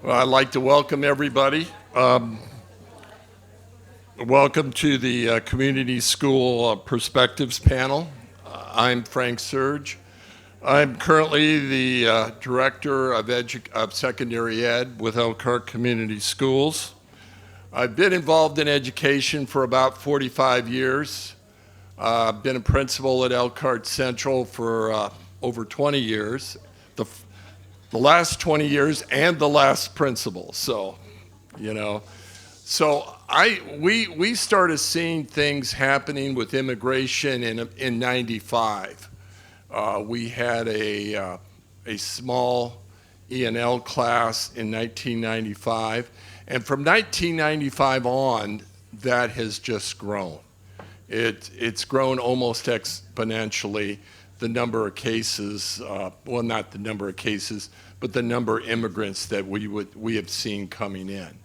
Well, I'd like to welcome everybody. Welcome to the Community School Perspectives panel. I'm Frank Serge. I'm currently the Director of Secondary Ed with Elkhart Community Schools. I've been involved in education for about 45 years. I've been a principal at Elkhart Central for over 20 years. The last 20 years and the last principal, so we started seeing things happening with immigration in 95. We had a small E&L class in 1995, and from 1995 on, that has just grown. It's grown almost exponentially. The number of cases, well, not the number of cases, but the number of immigrants that we have seen coming in.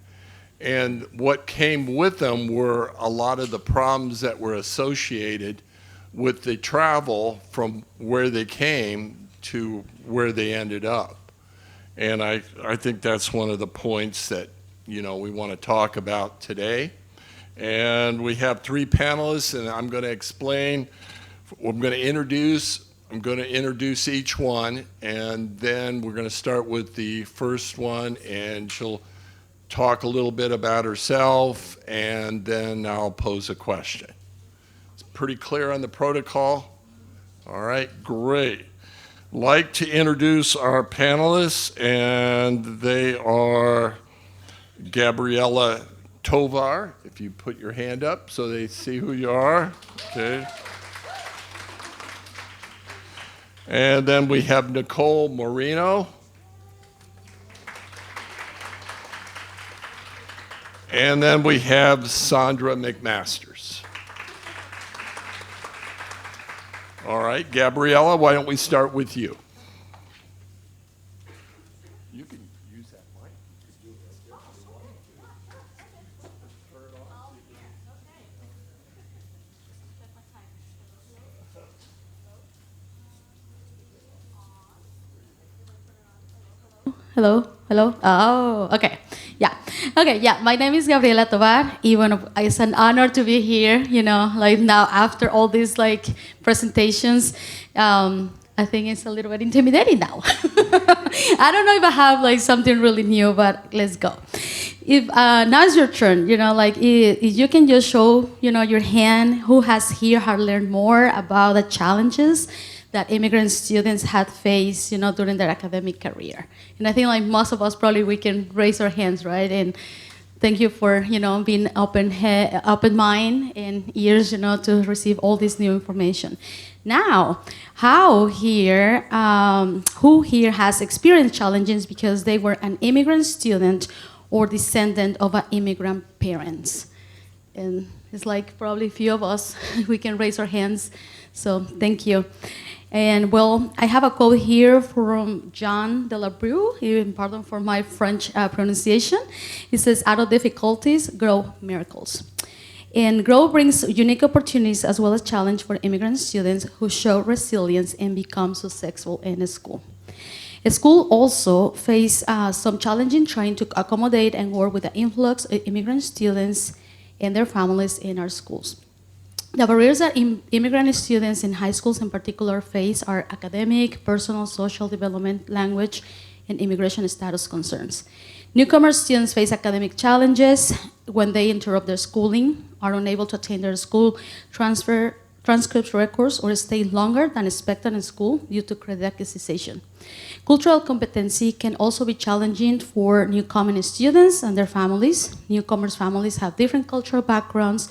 And what came with them were a lot of the problems that were associated with the travel from where they came to where they ended up. And I think that's one of the points that, we want to talk about today. And we have three panelists, and I'm going to explain. I'm going to introduce each one, and then we're going to start with the first one, and she'll talk a little bit about herself, and then I'll pose a question. It's pretty clear on the protocol? All right, great. I'd like to introduce our panelists, and they are Gabriela Tovar, if you put your hand up so they see who you are. Okay. And then we have Nicole Moreno. And then we have Sandra McMasters. All right, Gabriela, why don't we start with you? You can use that mic. You can do it right there if you want to. Turn it on. Hello. Oh, okay. Yeah. My name is Gabriela Tovar. It's an honor to be here. Now after all these presentations, I think it's a little bit intimidating now. I don't know if I have something really new, but let's go. If now's your turn, if you can just show your hand, who has learned more about the challenges that immigrant students had faced, during their academic career. And I think most of us probably we can raise our hands, right? And thank you for, being open mind and ears, to receive all this new information. Now, who here has experienced challenges because they were an immigrant student or descendant of an immigrant parents? And it's probably a few of us, we can raise our hands. So thank you. And I have a quote here from Jean de la Brue, pardon for my French pronunciation. He says, out of difficulties grow miracles. And growth brings unique opportunities as well as challenge for immigrant students who show resilience and become successful in school. School also face some challenging trying to accommodate and work with the influx of immigrant students and their families in our schools. The barriers that immigrant students in high schools in particular face are academic, personal, social development, language, and immigration status concerns. Newcomer students face academic challenges when they interrupt their schooling, are unable to attend their school transcript records, or stay longer than expected in school due to credit acquisition. Cultural competency can also be challenging for newcomer students and their families. Newcomers' families have different cultural backgrounds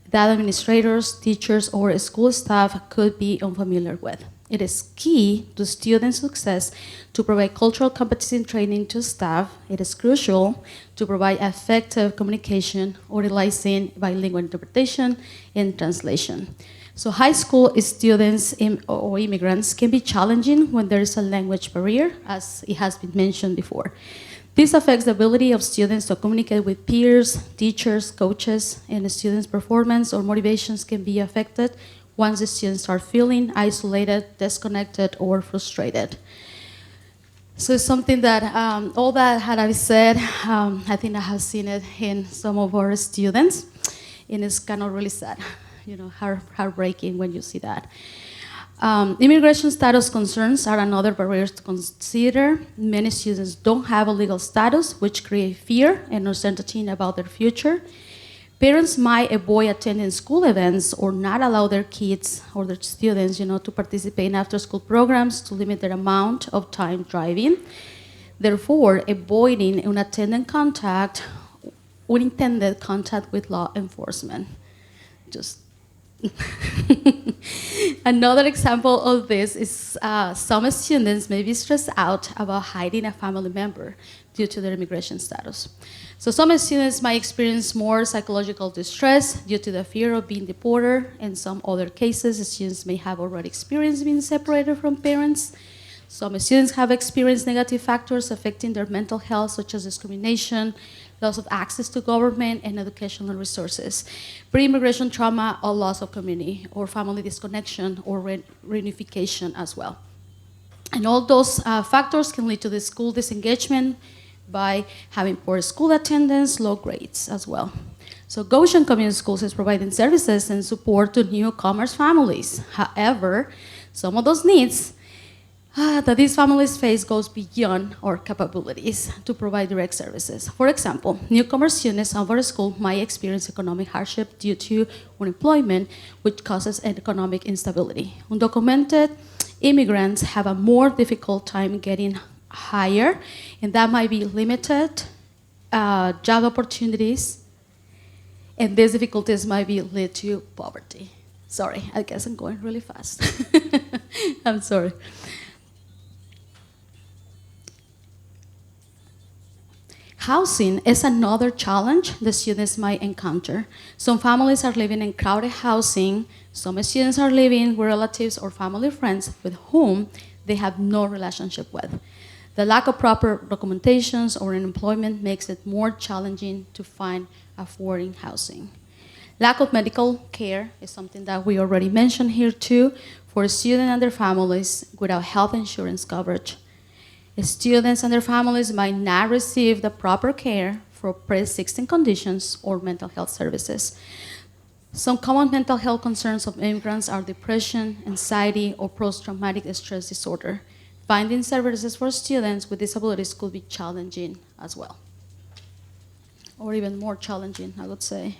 that administrators, teachers, or school staff could be unfamiliar with. It is key to student success to provide cultural competency training to staff. It is crucial to provide effective communication, utilizing bilingual interpretation and translation. So high school students or immigrants can be challenging when there is a language barrier, as it has been mentioned before. This affects the ability of students to communicate with peers, teachers, coaches, and the students' performance or motivations can be affected once the students start feeling isolated, disconnected, or frustrated. So it's something that, all that had I said, I think I have seen it in some of our students, and it's kind of really sad, heartbreaking when you see that. Immigration status concerns are another barrier to consider. Many students don't have a legal status, which create fear and uncertainty about their future. Parents might avoid attending school events or not allow their kids or their students, to participate in after-school programs to limit their amount of time driving. Therefore, avoiding unintended contact with law enforcement. Just another example of this is some students may be stressed out about hiding a family member due to their immigration status. So some students might experience more psychological distress due to the fear of being deported. In some other cases, students may have already experienced being separated from parents. Some students have experienced negative factors affecting their mental health, such as discrimination, loss of access to government and educational resources, pre-immigration trauma, or loss of community, or family disconnection, or reunification as well. And all those factors can lead to the school disengagement by having poor school attendance, low grades as well. So Goshen Community Schools is providing services and support to newcomers families. However, some of those needs that these families face goes beyond our capabilities to provide direct services. For example, newcomer students of our school might experience economic hardship due to unemployment, which causes economic instability. Undocumented immigrants have a more difficult time getting higher, and that might be limited job opportunities, and these difficulties might be lead to poverty. Sorry, I guess I'm going really fast. I'm sorry. Housing is another challenge the students might encounter. Some families are living in crowded housing. Some students are living with relatives or family friends with whom they have no relationship with. The lack of proper documentations or employment makes it more challenging to find affording housing. Lack of medical care is something that we already mentioned here too, for students and their families without health insurance coverage. Students and their families might not receive the proper care for pre-existing conditions or mental health services. Some common mental health concerns of immigrants are depression, anxiety, or post-traumatic stress disorder. Finding services for students with disabilities could be challenging as well, or even more challenging, I would say.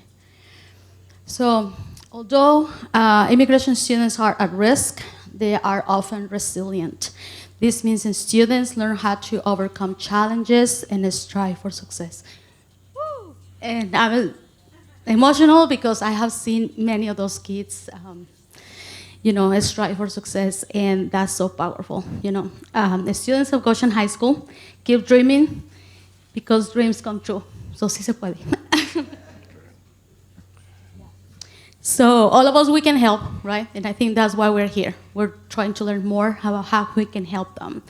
So, although immigration students are at risk, they are often resilient. This means that students learn how to overcome challenges and strive for success. Woo! And I'm emotional because I have seen many of those kids, strive for success, and that's so powerful. The students of Goshen High School keep dreaming because dreams come true. So sí se puede. So all of us, we can help, right? And I think that's why we're here. We're trying to learn more about how we can help them.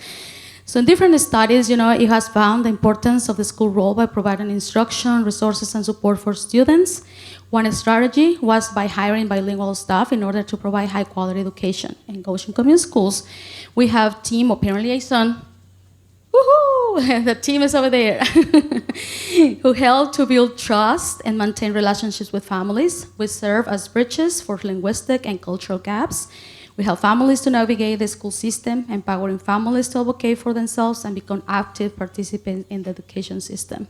So in different studies, it has found the importance of the school role by providing instruction, resources, and support for students. One strategy was by hiring bilingual staff in order to provide high-quality education. In Goshen Community Schools, we have team of parent liaison. Woohoo! The team is over there. Who help to build trust and maintain relationships with families. We serve as bridges for linguistic and cultural gaps. We help families to navigate the school system, empowering families to advocate for themselves and become active participants in the education system.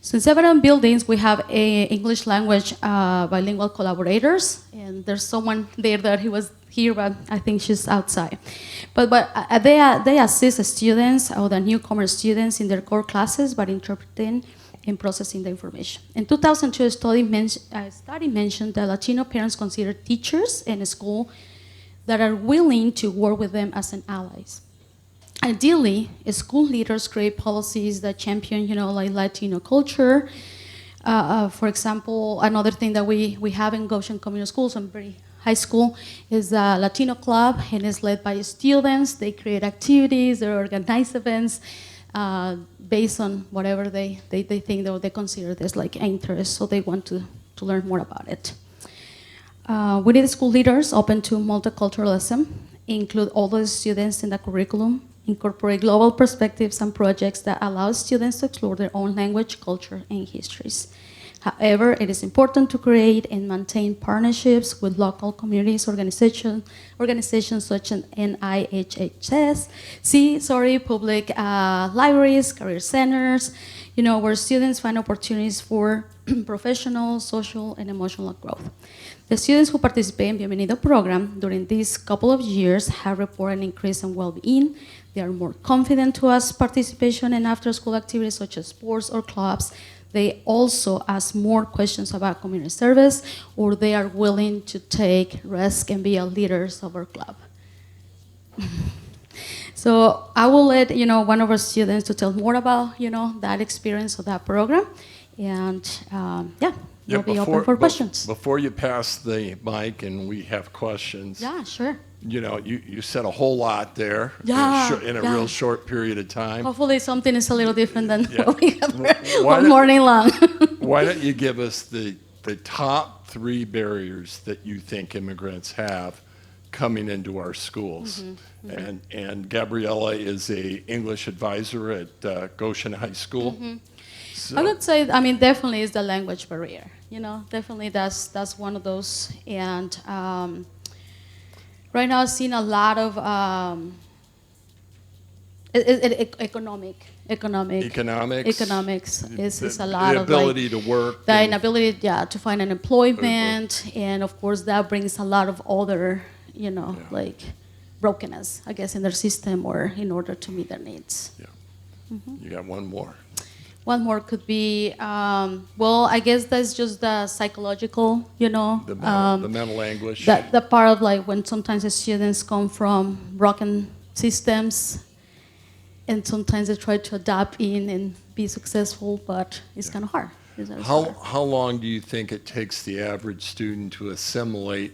So in several buildings, we have English language bilingual collaborators, and there's someone there that he was here, but I think she's outside. But they assist students or the newcomer students in their core classes by interpreting and processing the information. In 2002, a study mentioned that Latino parents consider teachers in a school that are willing to work with them as an allies. Ideally, school leaders create policies that champion, like Latino culture. For example, another thing that we have in Goshen Community Schools, high school, is a Latino club, and it's led by students. They create activities, they organize events based on whatever they think or they consider this like interest, so they want to learn more about it. We need school leaders open to multiculturalism, include all the students in the curriculum, incorporate global perspectives and projects that allow students to explore their own language, culture, and histories. However, it is important to create and maintain partnerships with local communities, organizations such as NIHHS, public libraries, career centers, where students find opportunities for professional, social, and emotional growth. The students who participate in Bienvenido program during these couple of years have reported an increase in well-being. They are more confident to ask participation in after-school activities such as sports or clubs. They also ask more questions about community service, or they are willing to take risks and be leaders of our club. So I will let one of our students to tell more about that experience of that program, and we'll be open for questions. Before you pass the mic and we have questions. Yeah, sure. You said a whole lot there in a real short period of time. Hopefully something is a little different than what we have one morning long. Why don't you give us the top 3 barriers that you think immigrants have coming into our schools? Mm-hmm, mm-hmm. And Gabriela is a English advisor at Goshen High School. Mm-hmm. So. I would say, definitely is the language barrier. Definitely that's one of those. And right now, I've seen a lot of economics is a lot of the ability to work, the inability, to find an employment, and of course that brings a lot of other, brokenness, I guess, in their system or in order to meet their needs. Yeah. Mm-hmm. You got one more. One more could be, I guess that's just the psychological, the mental anguish. The part of when sometimes the students come from broken systems, and sometimes they try to adapt in and be successful, but it's kind of hard. How long do you think it takes the average student to assimilate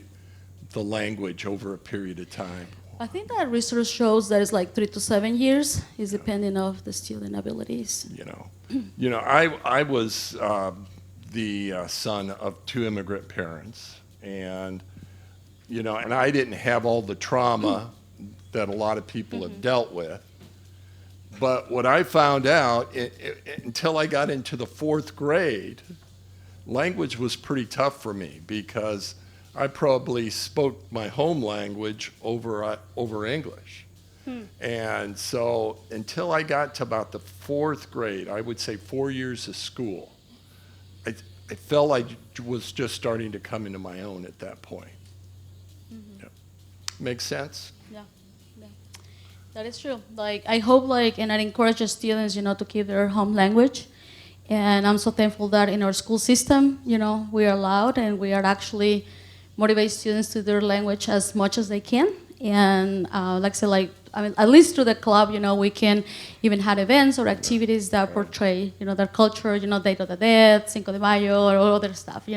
the language over a period of time? I think that research shows that it's 3 to 7 years, is depending of the student abilities. I was the son of 2 immigrant parents, and I didn't have all the trauma that a lot of people have dealt with. But what I found out, until I got into the 4th grade, language was pretty tough for me because I probably spoke my home language over English. And so until I got to about the 4th grade, I would say 4 years of school, I felt I was just starting to come into my own at that point. Mm-hmm. Yeah. Makes sense? Yeah. That is true. I hope and I encourage the students, to keep their home language. And I'm so thankful that in our school system, we are allowed and we are actually motivate students to their language as much as they can. And at least through the club, we can even have events or activities that portray, their culture, Day of the Dead, Cinco de Mayo, or other stuff,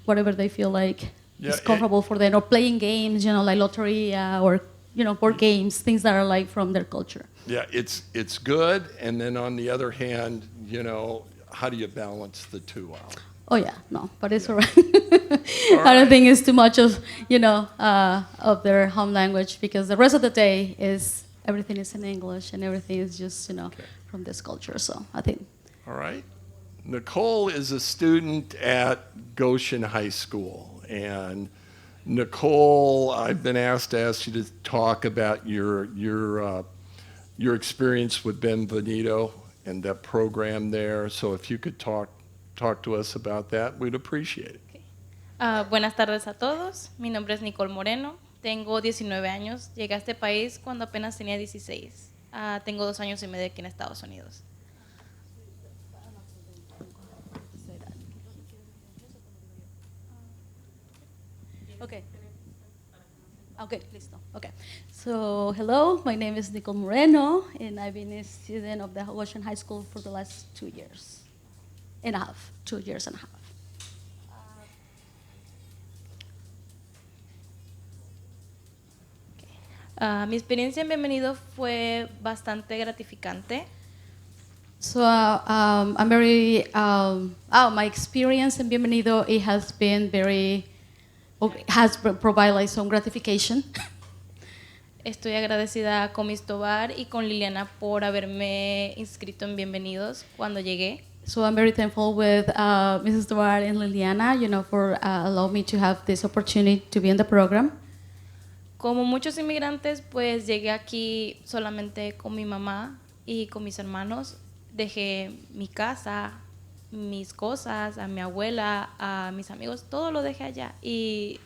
whatever they feel is comfortable for them, or playing games, like Loteria, or, board games, things that are from their culture. Yeah, it's good. And then on the other hand, how do you balance the two out? Oh yeah, no, but it's all right. I don't think it's too much of of their home language, because the rest of the day everything is in English and everything is just from this culture. So I think. All right, Nicole is a student at Goshen High School, and Nicole, I've been asked you to talk about your experience with Bienvenido and that program there. So if you could talk to us about that, we'd appreciate it. Okay. Buenas tardes a todos. Mi nombre es Nicole Moreno. Tengo 19 años. Llegué a este país cuando apenas tenía 16. Tengo 2 años y medio aquí en Estados Unidos. Okay, listo. Okay. So, hello, my name is Nicole Moreno, and I've been a student of the Goshen High School for the last 2 years and a half. 2 years and a half. Mi experiencia en Bienvenido fue bastante gratificante. So I'm very, my experience in Bienvenido, it has been very, has provided some gratification. Estoy agradecida con Miss Tovar y con Liliana por haberme inscrito en Bienvenidos cuando llegué. So I'm very thankful with Mrs. Tovar and Liliana, for allowing me to have this opportunity to be in the program. Como muchos inmigrantes, pues llegué aquí solamente con mi mamá y con mis hermanos. Dejé mi casa, mis cosas, a mi abuela, a mis amigos, todo lo dejé allá. Y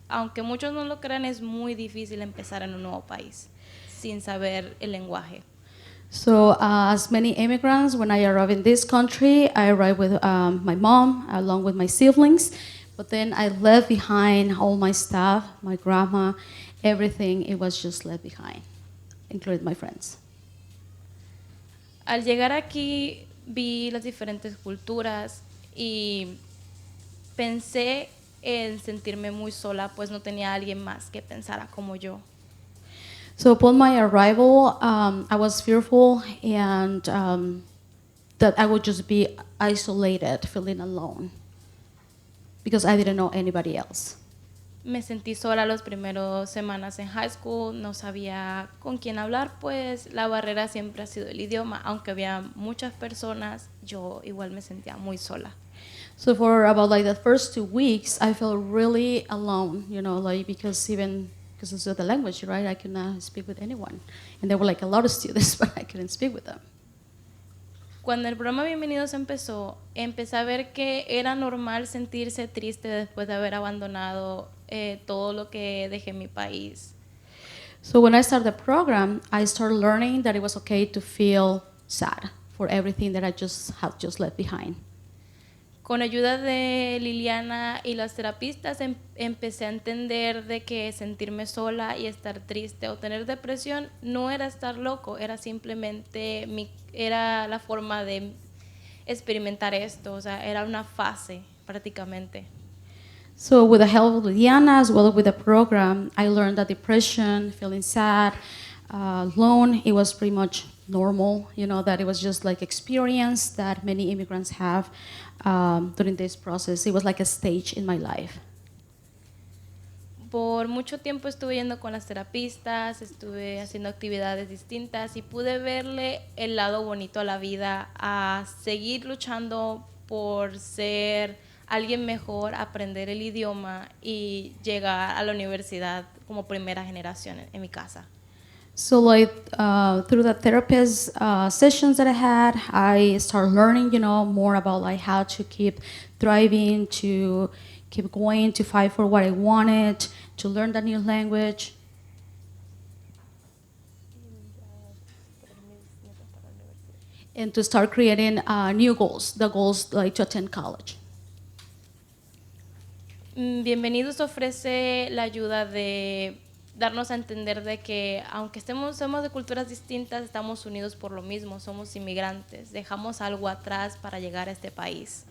aunque muchos no lo crean, es muy difícil empezar en un nuevo país sin saber el lenguaje. So as many immigrants, when I arrive in this country, I arrive with my mom, along with my siblings. But then I left behind all my stuff, my grandma, everything. It was just left behind, including my friends. Al llegar aquí vi las diferentes culturas y pensé en sentirme muy sola, pues no tenía alguien más que pensara como yo. So upon my arrival, I was fearful and that I would just be isolated, feeling alone, because I didn't know anybody else. Me sentí sola las primeras semanas en high school, no sabía con quién hablar, pues la barrera siempre ha sido el idioma. Aunque había muchas personas, yo igual me sentía muy sola. So for about the first 2 weeks, I felt really alone, because of the language, right? I could not speak with anyone. And there were a lot of students, but I couldn't speak with them. Cuando el programa Bienvenidos empezó, empecé a ver que era normal sentirse triste después de haber abandonado todo lo que dejé en mi país. So when I started the program, I started learning that it was okay to feel sad for everything that I had just left behind. Con ayuda de Liliana y las terapistas empecé a entender de que sentirme sola y estar triste o tener depresión no era estar loco, era simplemente era la forma de experimentar esto, o sea, era una fase prácticamente. So with the help of Liliana, as well as with the program, I learned that depression, feeling sad, alone, it was pretty much normal, that it was just experience that many immigrants have during this process. It was like a stage in my life. Por mucho tiempo estuve yendo con las terapistas, estuve haciendo actividades distintas y pude verle el lado bonito a la vida, a seguir luchando por ser alguien mejor, aprender el idioma y llegar a la universidad como primera generación en mi casa. So through the therapist sessions that I had, I started learning, more about how to keep thriving, to keep going, to fight for what I wanted, to learn the new language. And to start creating new goals, the goals to attend college. Bienvenidos ofrece la ayuda de darnos a entender de que aunque somos de culturas distintas, estamos unidos por lo mismo, somos inmigrantes, dejamos algo atrás para llegar a este país.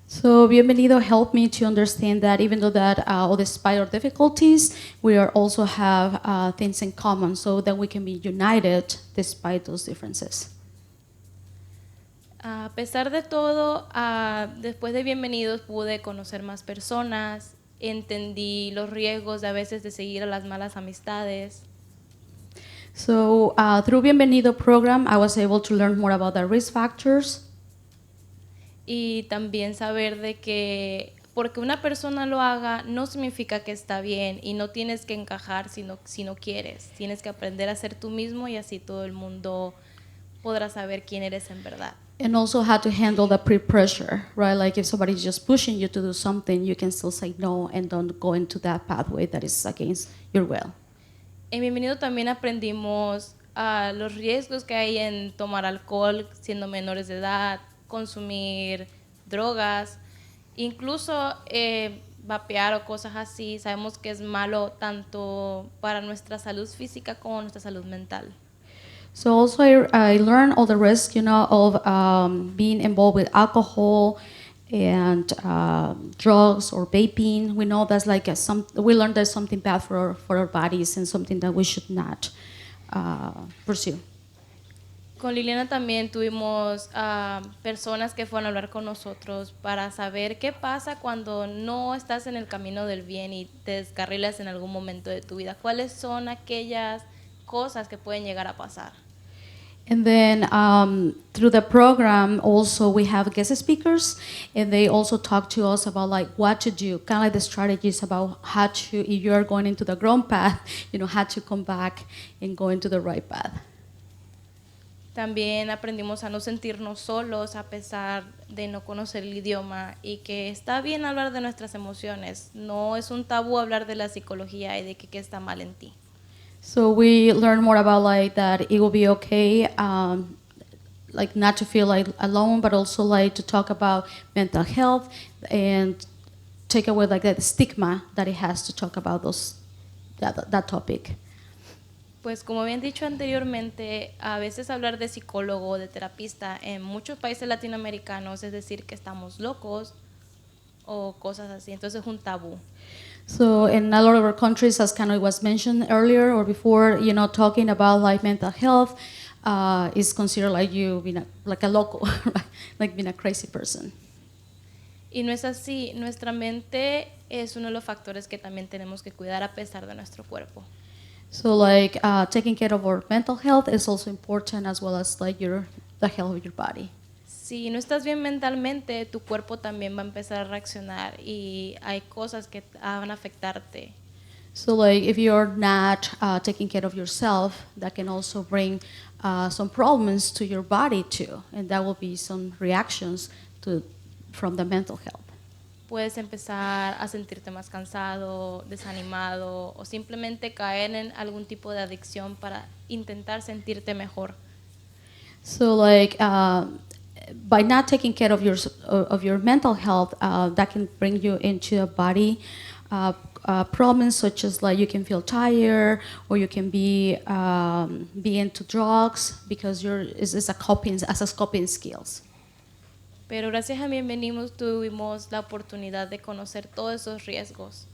So Bienvenido helped me to understand that even though that despite our difficulties, we also have things in common, so that we can be united despite those differences. A pesar de todo, después de Bienvenidos pude conocer más personas, entendí los riesgos de a veces de seguir a las malas amistades. So through Bienvenido program, I was able to learn more about the risk factors. Y también saber de que porque una persona lo haga no significa que está bien y no tienes que encajar si no quieres. Tienes que aprender a ser tú mismo y así todo el mundo podrá saber quién eres en verdad. And also how to handle the peer pressure, right? If somebody's just pushing you to do something, you can still say no and don't go into that pathway that is against your will. En Bienvenido también aprendimos los riesgos que hay en tomar alcohol siendo menores de edad, consumir drogas, incluso vapear o cosas así. Sabemos que es malo tanto para nuestra salud física como nuestra salud mental. So also I learned all the risks, of being involved with alcohol and drugs or vaping. We know that's we learned there's something bad for our bodies and something that we should not pursue. Con Liliana también tuvimos personas que fueron a hablar con nosotros para saber qué pasa cuando no estás en el camino del bien y te descarrilas en algún momento de tu vida. ¿Cuáles son aquellas cosas que pueden llegar a pasar? And then through the program, also we have guest speakers, and they also talk to us about like what to do, kind of like the strategies about how to, if you are going into the wrong path, how to come back and go into the right path. También aprendimos a no sentirnos solos a pesar de no conocer el idioma y que está bien hablar de nuestras emociones. No es un tabú hablar de la psicología y de qué está mal en ti. So we learn more about like that it will be okay, like not to feel like alone, but also like to talk about mental health and take away like that stigma that it has to talk about that topic. Pues como habían dicho anteriormente, a veces hablar de psicólogo o de terapista en muchos países latinoamericanos es decir que estamos locos o cosas así, entonces es un tabú. So in a lot of our countries, as kind of was mentioned earlier or before, talking about like mental health is considered like you being like a loco, right? Like being a crazy person. Y no es así, nuestra mente es uno de los factores que también tenemos que cuidar a pesar de nuestro cuerpo. So like taking care of our mental health is also important as well as like the health of your body. Si no estás bien mentalmente, tu cuerpo también va a empezar a reaccionar y hay cosas que van a afectarte. So like if you're not taking care of yourself, that can also bring some problems to your body too, and that will be some reactions from the mental health. Puedes empezar a sentirte más cansado, desanimado o simplemente caer en algún tipo de adicción para intentar sentirte mejor. So like by not taking care of your mental health, that can bring you into a body problems such as like you can feel tired or you can be into drugs because it's a coping skills. Pero gracias a Bienvenidos tuvimos la oportunidad de conocer todos esos riesgos.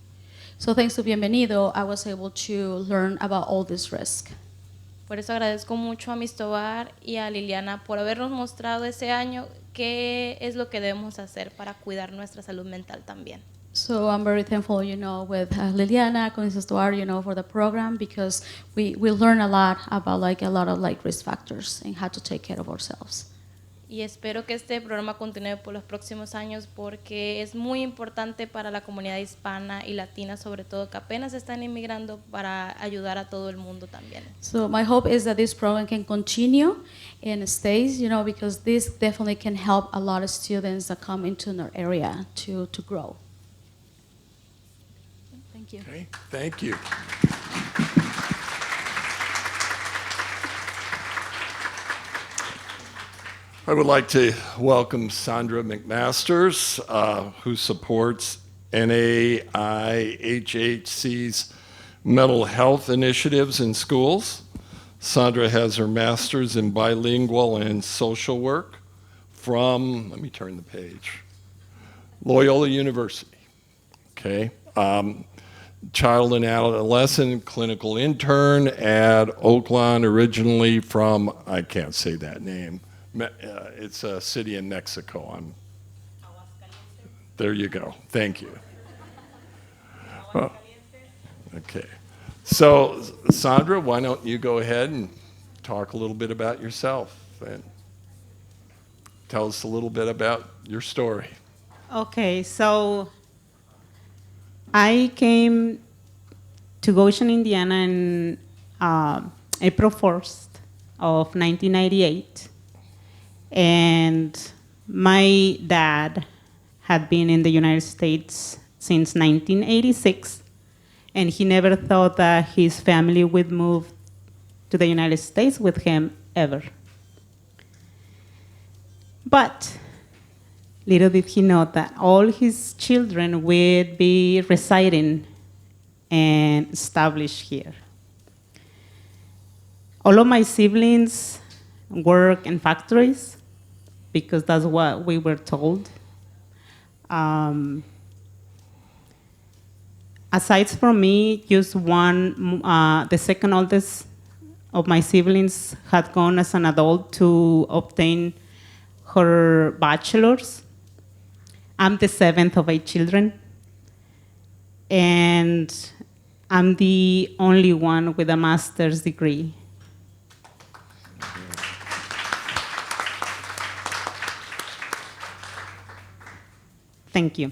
So thanks to Bienvenido, I was able to learn about all this risk. Por eso agradezco mucho a Miss Tovar y a Liliana por habernos mostrado ese año qué es lo que debemos hacer para cuidar nuestra salud mental también. So I'm very thankful, with Liliana, con Mrs. Tovar, for the program because we learn a lot about like a lot of like risk factors and how to take care of ourselves. Y espero que este programa continúe por los próximos años porque es muy importante para la comunidad hispana y latina, sobre todo que apenas están inmigrando, para ayudar a todo el mundo también. So my hope is that this program can continue and stays, because this definitely can help a lot of students that come into our area to grow. Thank you. Okay, thank you. I would like to welcome Sandra McMasters, who supports NAIHHC's mental health initiatives in schools. Sandra has her master's in bilingual and social work from, let me turn the page, Loyola University. Okay. Child and adolescent clinical intern at Oaklawn, originally from, I can't say that name. It's a city in Mexico. There you go. Thank you. Oh, okay. So, Sandra, why don't you go ahead and talk a little bit about yourself and tell us a little bit about your story. Okay, so I came to Goshen, Indiana in April 1st of 1998. And my dad had been in the United States since 1986, and he never thought that his family would move to the United States with him ever. But little did he know that all his children would be residing and established here. All of my siblings work in factories, because that's what we were told. Aside from me, just one, the second oldest of my siblings had gone as an adult to obtain her bachelor's. I'm the seventh of 8 children, and I'm the only one with a master's degree. Thank you.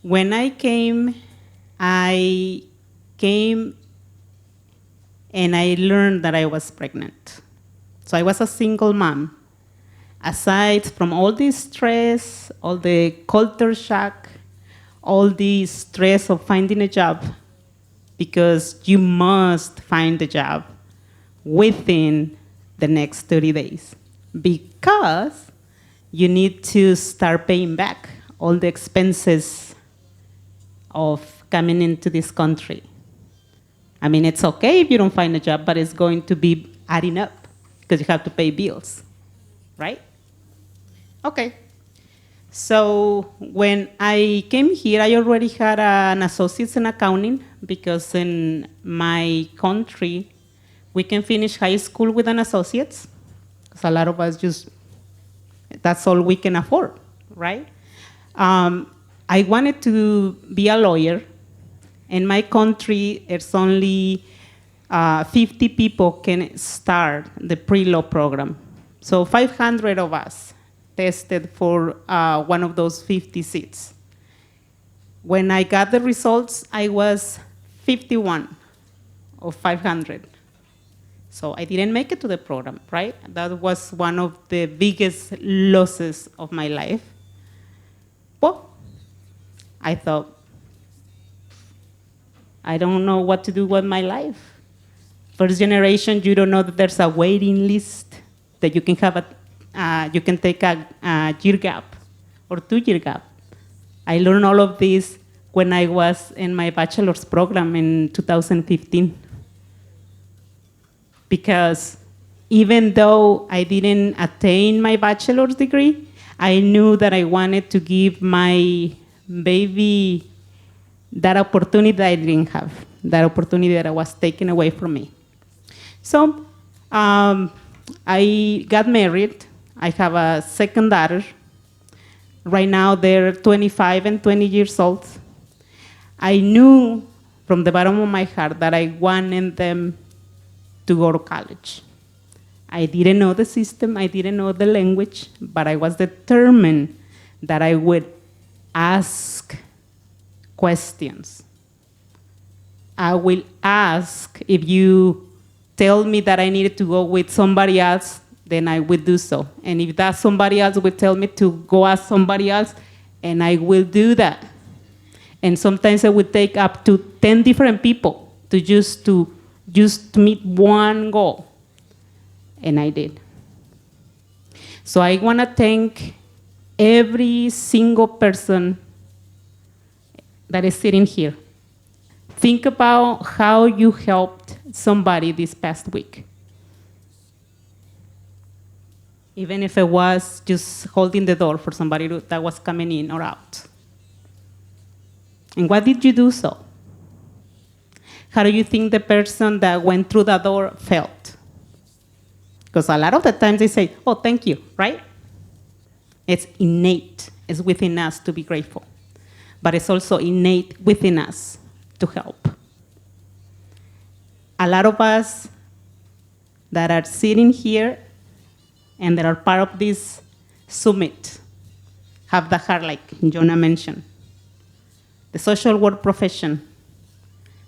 When I came and I learned that I was pregnant. So I was a single mom. Aside from all the stress, all the culture shock, all the stress of finding a job, because you must find a job within the next 30 days, because you need to start paying back all the expenses of coming into this country. I mean, it's okay if you don't find a job, but it's going to be adding up because you have to pay bills, right? Okay. So when I came here, I already had an associate's in accounting, because in my country, we can finish high school with an associate's, because a lot of us just, that's all we can afford, right? I wanted to be a lawyer. In my country, it's only 50 people can start the pre-law program. So 500 of us tested for one of those 50 seats. When I got the results, I was 51 of 500. So I didn't make it to the program, right? That was one of the biggest losses of my life. Well, I thought, I don't know what to do with my life. First generation, you don't know that there's a waiting list, that you can have you can take a year gap or 2-year gap. I learned all of this when I was in my bachelor's program in 2015. Because even though I didn't attain my bachelor's degree, I knew that I wanted to give my baby that opportunity that I didn't have, that opportunity that was taken away from me. So I got married. I have a second daughter. Right now they're 25 and 20 years old. I knew from the bottom of my heart that I wanted them to go to college. I didn't know the system, I didn't know the language, but I was determined that I would ask questions. I will ask. If you tell me that I needed to go with somebody else, then I will do so. And if that somebody else will tell me to go ask somebody else, and I will do that. And sometimes it would take up to 10 different people to just meet one goal. And I did. So I want to thank every single person that is sitting here. Think about how you helped somebody this past week. Even if it was just holding the door for somebody that was coming in or out. And what did you do so? How do you think the person that went through the door felt? Because a lot of the times they say, oh, thank you, right? It's innate. It's within us to be grateful. But it's also innate within us to help. A lot of us that are sitting here and that are part of this summit have the heart, like Jonah mentioned. The social work profession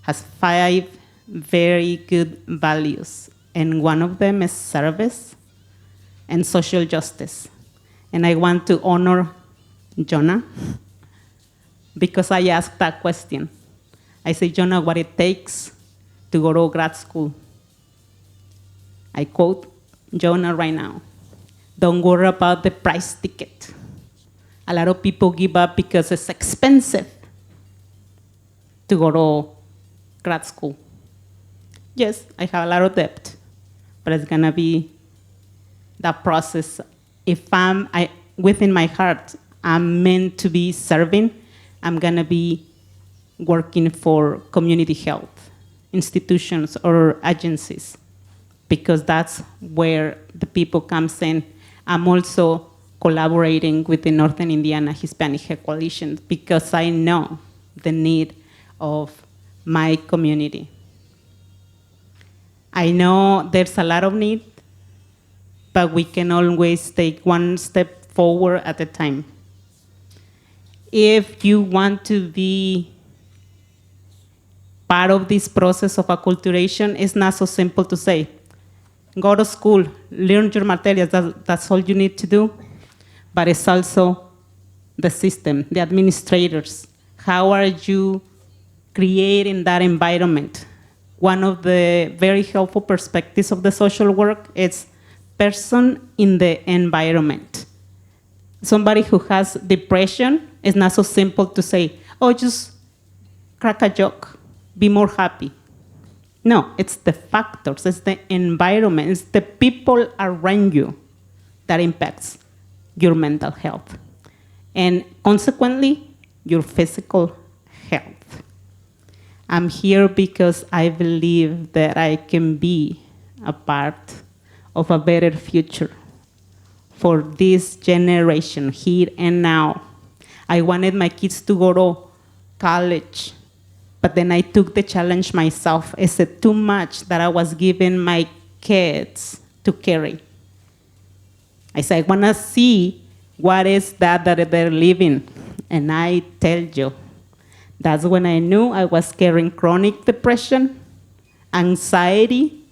has 5 very good values, and one of them is service and social justice. And I want to honor Jonah because I asked that question. I say, Jonah, what it takes to go to grad school. I quote Jonah right now. Don't worry about the price ticket. A lot of people give up because it's expensive to go to grad school. Yes, I have a lot of debt, but it's gonna be that process. If within my heart, I'm meant to be serving, I'm gonna be working for community health institutions or agencies. because that's where the people comes in. I'm also collaborating with the Northern Indiana Hispanic Health Coalition because I know the need of my community. I know there's a lot of need, but we can always take one step forward at a time. If you want to be part of this process of acculturation, it's not so simple to say, go to school, learn your materials, that's all you need to do. But it's also the system, the administrators. How are you creating that environment? One of the very helpful perspectives of the social work is person in the environment. Somebody who has depression, it's not so simple to say, oh, just crack a joke, be more happy. No, it's the factors, it's the environment, it's the people around you that impacts your mental health. And consequently, your physical health. I'm here because I believe that I can be a part of a better future for this generation, here and now. I wanted my kids to go to college, but then I took the challenge myself. Is it too much that I was giving my kids to carry? I said, I want to see what is that they're living. And I tell you, that's when I knew I was carrying chronic depression, anxiety,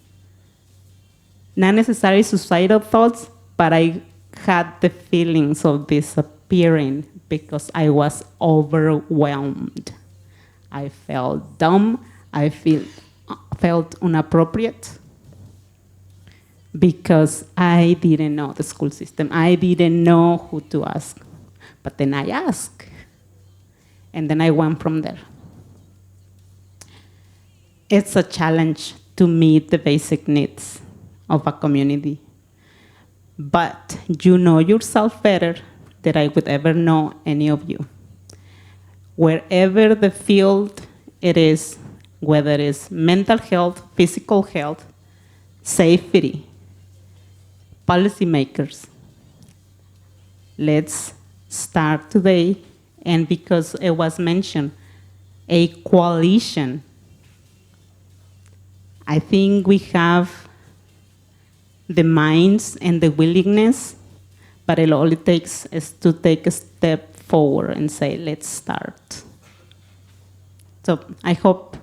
not necessarily suicidal thoughts, but I had the feelings of disappearing because I was overwhelmed. I felt dumb. I felt inappropriate because I didn't know the school system. I didn't know who to ask. But then I asked, and then I went from there. It's a challenge to meet the basic needs of a community. But you know yourself better than I would ever know any of you. Wherever the field it is, whether it's mental health, physical health, safety, policymakers, let's start today. And because it was mentioned, a coalition, I think we have the minds and the willingness, but all it takes is to take a step forward and say, let's start. So I hope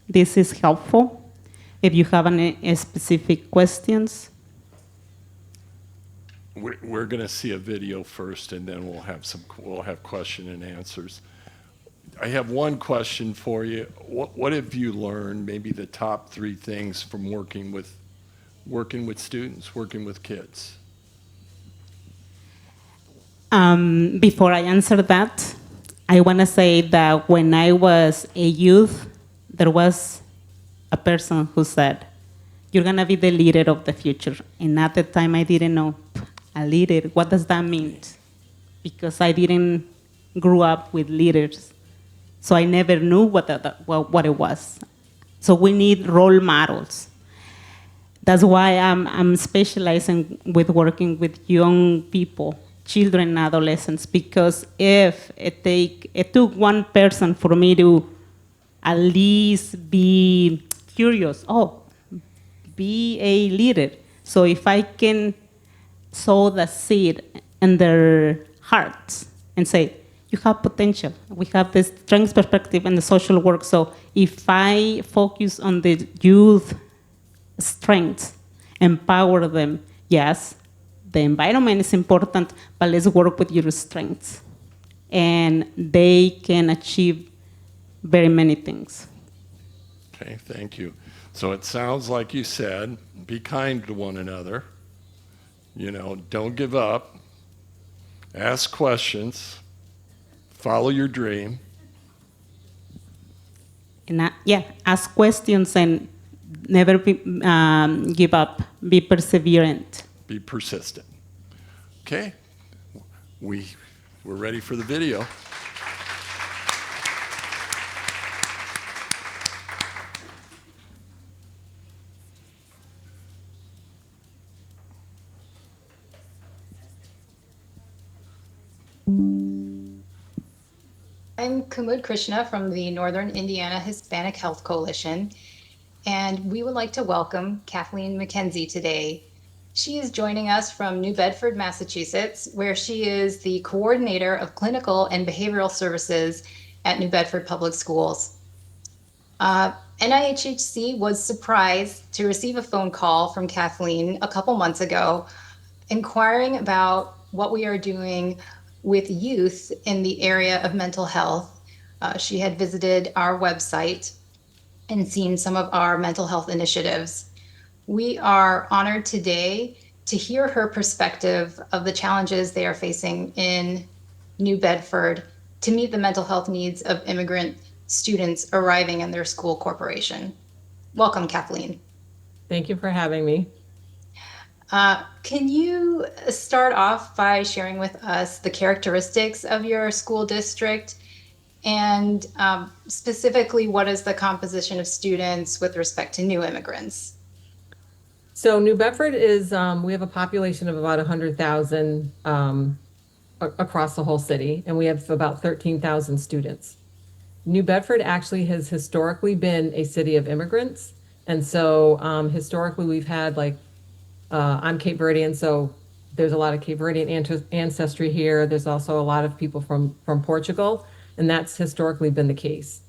this is helpful. If you have any specific questions. We're going to see a video first, and then we'll have question and answers. I have one question for you. What have you learned? Maybe the top 3 things from working with students, working with kids. Before I answer that, I want to say that when I was a youth, there was a person who said, "You're going to be the leader of the future." And at the time, I didn't know. A leader, what does that mean? Because I didn't grow up with leaders. So I never knew what it was. So we need role models. That's why I'm specializing with working with young people, children and adolescents, because if it took one person for me to at least be curious, be a leader. So if I can sow the seed in their hearts and say, you have potential. We have this strength perspective and the social work. So if I focus on the youth strengths, empower them, yes, the environment is important, but let's work with your strengths. And they can achieve very many things. Okay, thank you. So it sounds like you said, be kind to one another. Don't give up. Ask questions. Follow your dream. And ask questions and never give up. Be perseverant. Be persistent. Okay, we're ready for the video. I'm Kumud Krishna from the Northern Indiana Hispanic Health Coalition, and we would like to welcome Kathleen McKenzie today. She is joining us from New Bedford, Massachusetts, where she is the coordinator of clinical and behavioral services at New Bedford Public Schools. NIHHC was surprised to receive a phone call from Kathleen a couple months ago inquiring about what we are doing with youth in the area of mental health. She had visited our website and seen some of our mental health initiatives. We are honored today to hear her perspective of the challenges they are facing in New Bedford to meet the mental health needs of immigrant students arriving in their school corporation. Welcome, Kathleen. Thank you for having me. Can you start off by sharing with us the characteristics of your school district and specifically what is the composition of students with respect to new immigrants? So New Bedford is, we have a population of about 100,000 across the whole city, and we have about 13,000 students. New Bedford actually has historically been a city of immigrants. And so historically we've had I'm Cape Verdean, so there's a lot of Cape Verdean ancestry here. There's also a lot of people from Portugal, and that's historically been the case.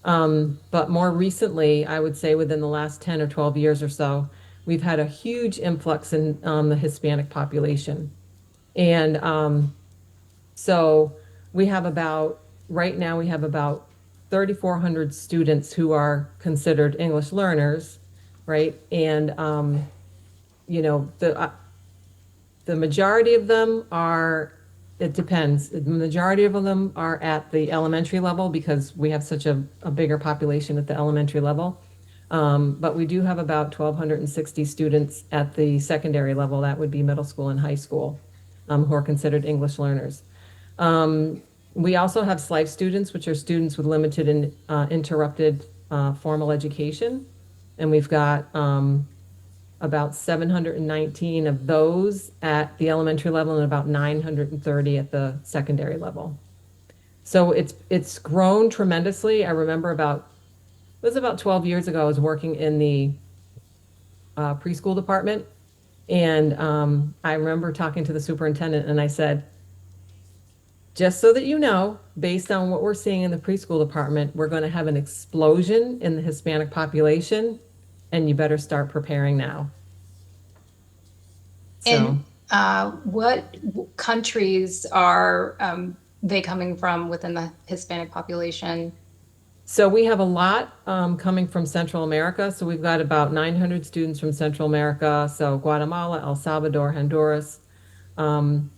But more recently, I would say within the last 10 or 12 years or so, we've had a huge influx in the Hispanic population. And so we have right now we have about 3,400 students who are considered English learners, right? And the majority of them are, it depends. The majority of them are at the elementary level because we have such a bigger population at the elementary level. But we do have about 1,260 students at the secondary level. That would be middle school and high school, who are considered English learners. We also have SLIFE students, which are students with limited and interrupted formal education. And we've got about 719 of those at the elementary level and about 930 at the secondary level. So it's grown tremendously. I remember it was about 12 years ago, I was working in the preschool department. And I remember talking to the superintendent and I said, just so that you know, based on what we're seeing in the preschool department, we're going to have an explosion in the Hispanic population, and you better start preparing now. And what countries are they coming from within the Hispanic population? So we have a lot coming from Central America. So we've got about 900 students from Central America. So Guatemala, El Salvador, Honduras.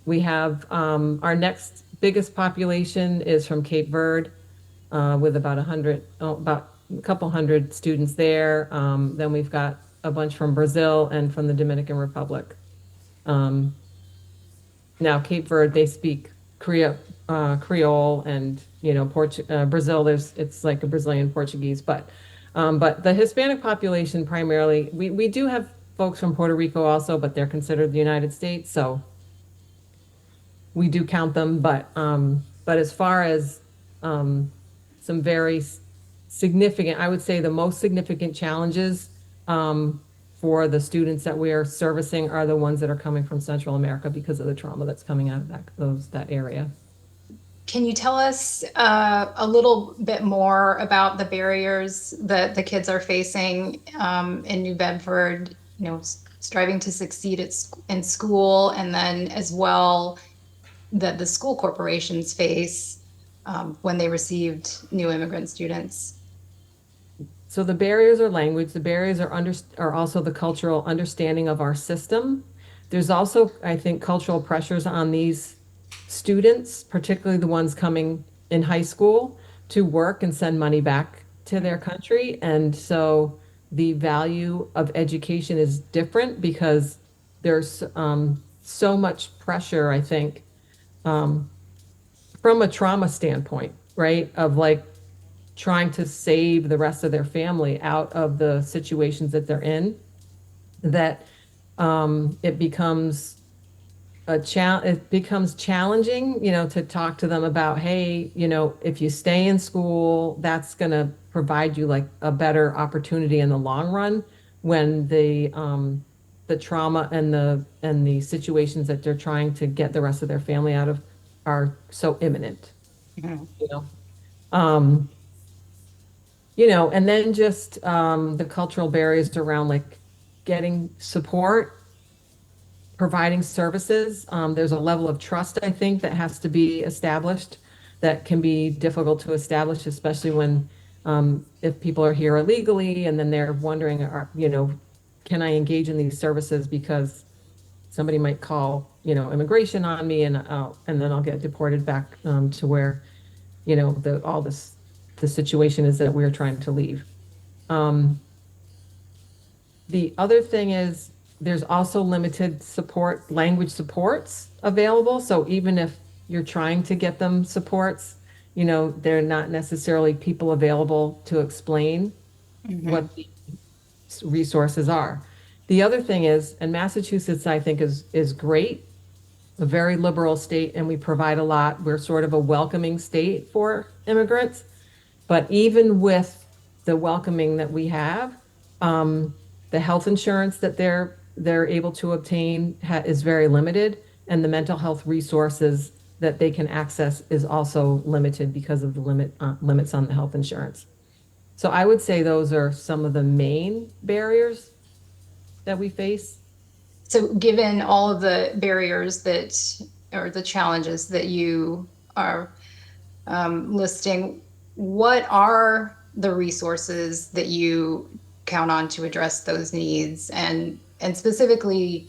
We have our next biggest population is from Cape Verde with about about a couple hundred students there. Then we've got a bunch from Brazil and from the Dominican Republic. Now Cape Verde, they speak Creole and Brazil. It's like a Brazilian Portuguese, but the Hispanic population primarily. We do have folks from Puerto Rico also, but they're considered the United States, so we do count them. But as far as some very significant, I would say the most significant challenges for the students that we are servicing are the ones that are coming from Central America because of the trauma that's coming out of that area. Can you tell us a little bit more about the barriers that the kids are facing in New Bedford, striving to succeed in school, and then as well that the school corporations face when they received new immigrant students? So the barriers are language. The barriers are also the cultural understanding of our system. There's also, I think, cultural pressures on these students, particularly the ones coming in high school, to work and send money back to their country. And so the value of education is different because there's so much pressure, I think, from a trauma standpoint, right? Of trying to save the rest of their family out of the situations that they're in, that it becomes it becomes challenging, to talk to them about, hey, if you stay in school, that's going to provide you like a better opportunity in the long run when the trauma and the situations that they're trying to get the rest of their family out of are so imminent. You know, um, and then just the cultural barriers around like getting support, providing services. There's a level of trust, I think, that has to be established that can be difficult to establish, especially when if people are here illegally and then they're wondering, can I engage in these services because somebody might call, immigration on me and then I'll get deported back to where, the situation is that we're trying to leave. The other thing is there's also limited support, language supports available. So even if you're trying to get them supports, they're not necessarily people available to explain what the resources are. The other thing is, and Massachusetts, I think, is great, a very liberal state, and we provide a lot. We're sort of a welcoming state for immigrants. But even with the welcoming that we have, the health insurance that they're able to obtain is very limited, and the mental health resources that they can access is also limited because of the limits on the health insurance. So I would say those are some of the main barriers that we face. So given all of the barriers or the challenges that you are listing, what are the resources that you count on to address those needs? And specifically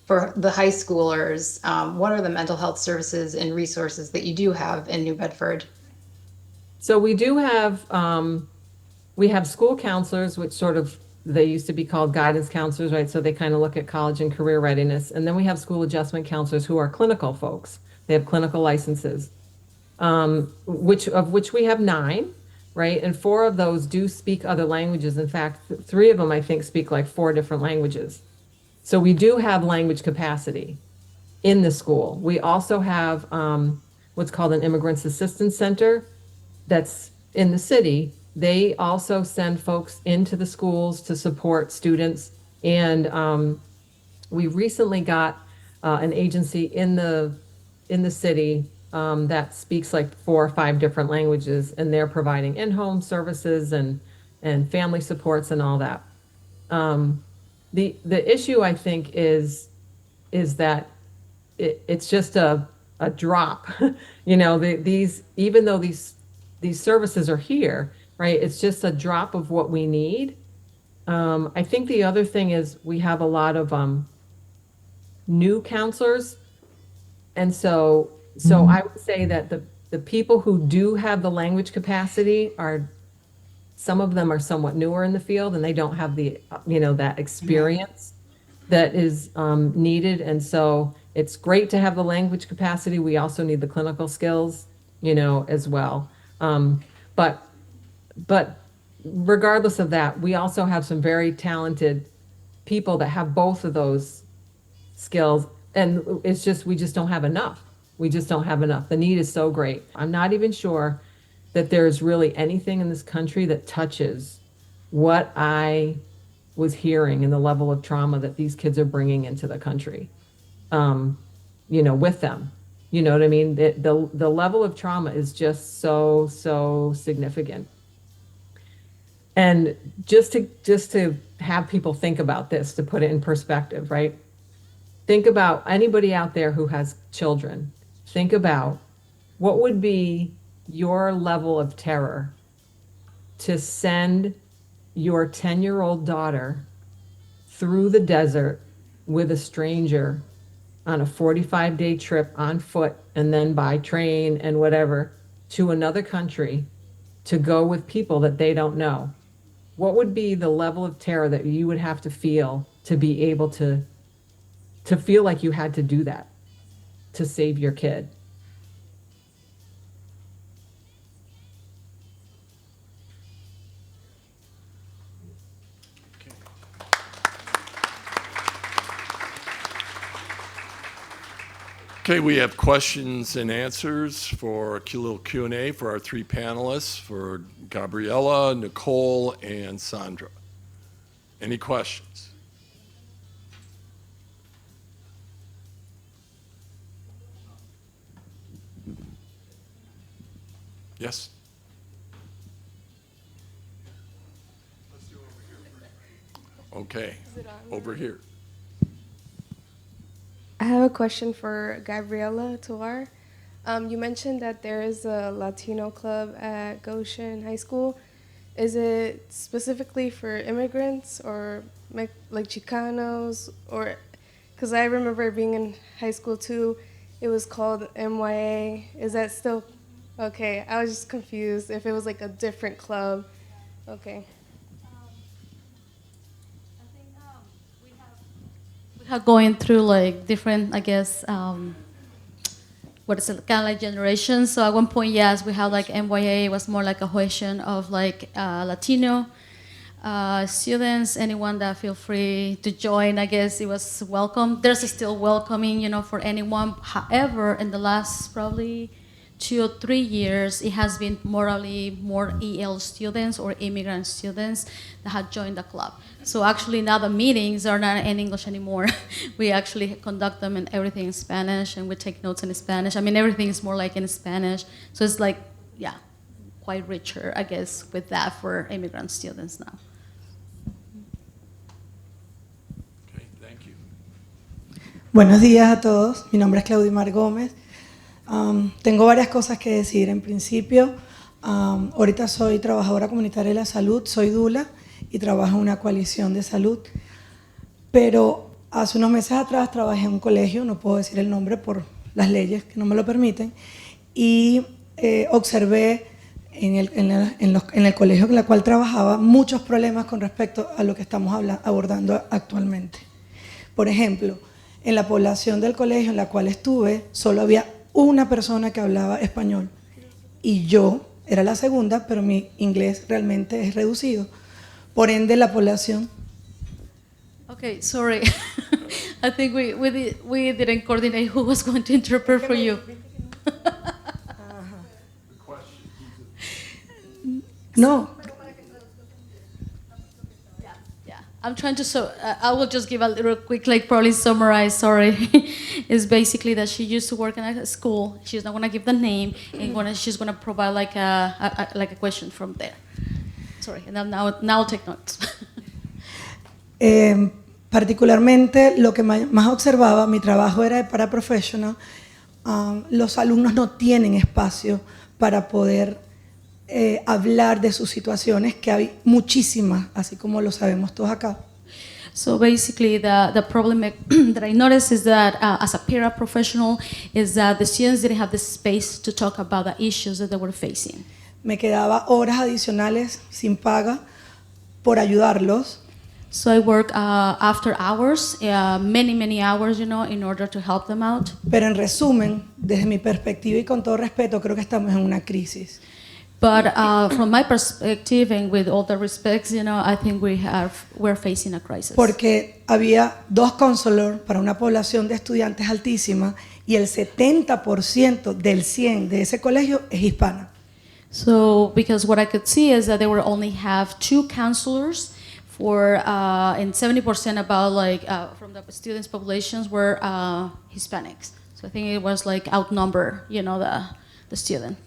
for the high schoolers, what are the mental health services and resources that you do have in New Bedford? So we do have, we have school counselors, which they used to be called guidance counselors, right? So they kind of look at college and career readiness. And then we have school adjustment counselors who are clinical folks. They have clinical licenses, which we have 9, right? And 4 of those do speak other languages. In fact, 3 of them, I think, speak like 4 different languages. So we do have language capacity in the school. We also have what's called an Immigrants Assistance Center that's in the city. They also send folks into the schools to support students. And we recently got an agency in the city that speaks like 4 or 5 different languages, and they're providing in-home services and family supports and all that. The issue, I think, is that it's just a drop. Even though these services are here, right? It's just a drop of what we need. I think the other thing is we have a lot of new counselors, and so I would say that the people who do have the language capacity some of them are somewhat newer in the field, and they don't have the that experience that is needed. And so it's great to have the language capacity. We also need the clinical skills, as well. But regardless of that, we also have some very talented people that have both of those skills. And it's just, we just don't have enough. We just don't have enough. The need is so great. I'm not even sure that there's really anything in this country that touches what I was hearing in the level of trauma that these kids are bringing into the country, with them. You know what I mean? The level of trauma is just so significant. And just to have people think about this, to put it in perspective, right? Think about anybody out there who has children. Think about what would be your level of terror to send your 10-year-old daughter through the desert with a stranger on a 45-day trip on foot and then by train and whatever to another country to go with people that they don't know. What would be the level of terror that you would have to feel to be able to feel like you had to do that to save your kid? Okay, we have questions and answers for a cute little Q&A for our three panelists, for Gabriela, Nicole, and Sandra. Any questions? Yes? Okay, over here. I have a question for Gabriela Tovar. You mentioned that there is a Latino club at Goshen High School. Is it specifically for immigrants or like Chicanos? Or because I remember being in high school too, it was called MYA. Is that still okay? I was just confused if it was like a different club. Okay. We have going through like different, I guess, what is it, kind of like generations. So at one point, yes, we have like MYA was more like a cohesion of like Latino students. Anyone that feel free to join, I guess it was welcome. There's still welcoming, you know, for anyone. However, in the last probably 2 or 3 years, it has been morally more EL students or immigrant students that have joined the club. So actually now the meetings are not in English anymore. We actually conduct them in everything in Spanish, and we take notes in Spanish. I mean, everything is more like in Spanish. So it's like, yeah, quite richer, I guess, with that for immigrant students now. Okay, thank you. Buenos días a todos. Mi nombre es Claudimar Gómez. Tengo varias cosas que decir. En principio, ahorita soy trabajadora comunitaria de la salud, soy dula y trabajo en una coalición de salud. Pero hace unos meses atrás trabajé en un colegio, no puedo decir el nombre por las leyes que no me lo permiten, y observé en el colegio en el cual trabajaba muchos problemas con respecto a lo que estamos abordando actualmente. Por ejemplo, en la población del colegio en la cual estuve, solo había una persona que hablaba español y yo era la segunda, pero mi inglés realmente es reducido. Por ende, la población... Okay, sorry. I think we didn't coordinate who was going to interpret for you. No. Yeah, I'm trying to, I will just give a little quick, like probably summarize, sorry. It's basically that she used to work in a school. She's not going to give the name, and she's going to provide like a question from there. Sorry, and now I'll take notes. Particularmente, lo que más observaba, mi trabajo era de paraprofessional, los alumnos no tienen espacio para poder hablar de sus situaciones, que hay muchísimas, así como lo sabemos todos acá. So basically, the problem that I noticed is that as a paraprofessional is that the students didn't have the space to talk about the issues that they were facing. Me quedaba horas adicionales sin paga por ayudarlos. So I work after hours, many hours, you know, in order to help them out. Pero en resumen, desde mi perspectiva y con todo respeto, creo que estamos en una crisis. But from my perspective and with all the respects, you know, I think we're facing a crisis. Porque había 2 counselors para una población de estudiantes altísima y el 70% del 100 de ese colegio es hispana. So, because what I could see is that they were only have 2 counselors for, and 70% about like from the students' populations were Hispanics. So I think it was like outnumber, you know, the student.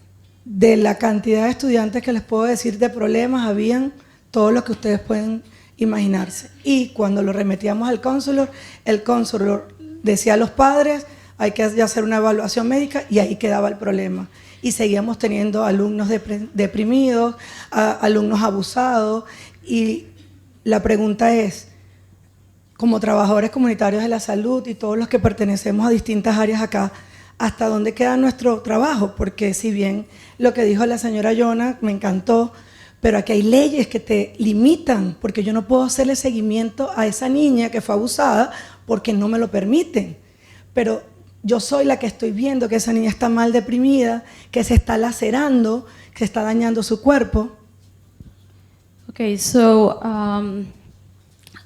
De la cantidad de estudiantes que les puedo decir de problemas, habían todo lo que ustedes pueden imaginarse. Y cuando lo remetíamos al counselor, el counselor decía a los padres, hay que hacer una evaluación médica, y ahí quedaba el problema. Y seguíamos teniendo alumnos deprimidos, alumnos abusados, y la pregunta es, como trabajadores comunitarios de la salud y todos los que pertenecemos a distintas áreas acá, ¿hasta dónde queda nuestro trabajo? Porque si bien lo que dijo la señora Yona me encantó, pero aquí hay leyes que te limitan, porque yo no puedo hacerle seguimiento a esa niña que fue abusada porque no me lo permiten. Pero yo soy la que estoy viendo que esa niña está mal deprimida, que se está lacerando, que está dañando su cuerpo. Okay, so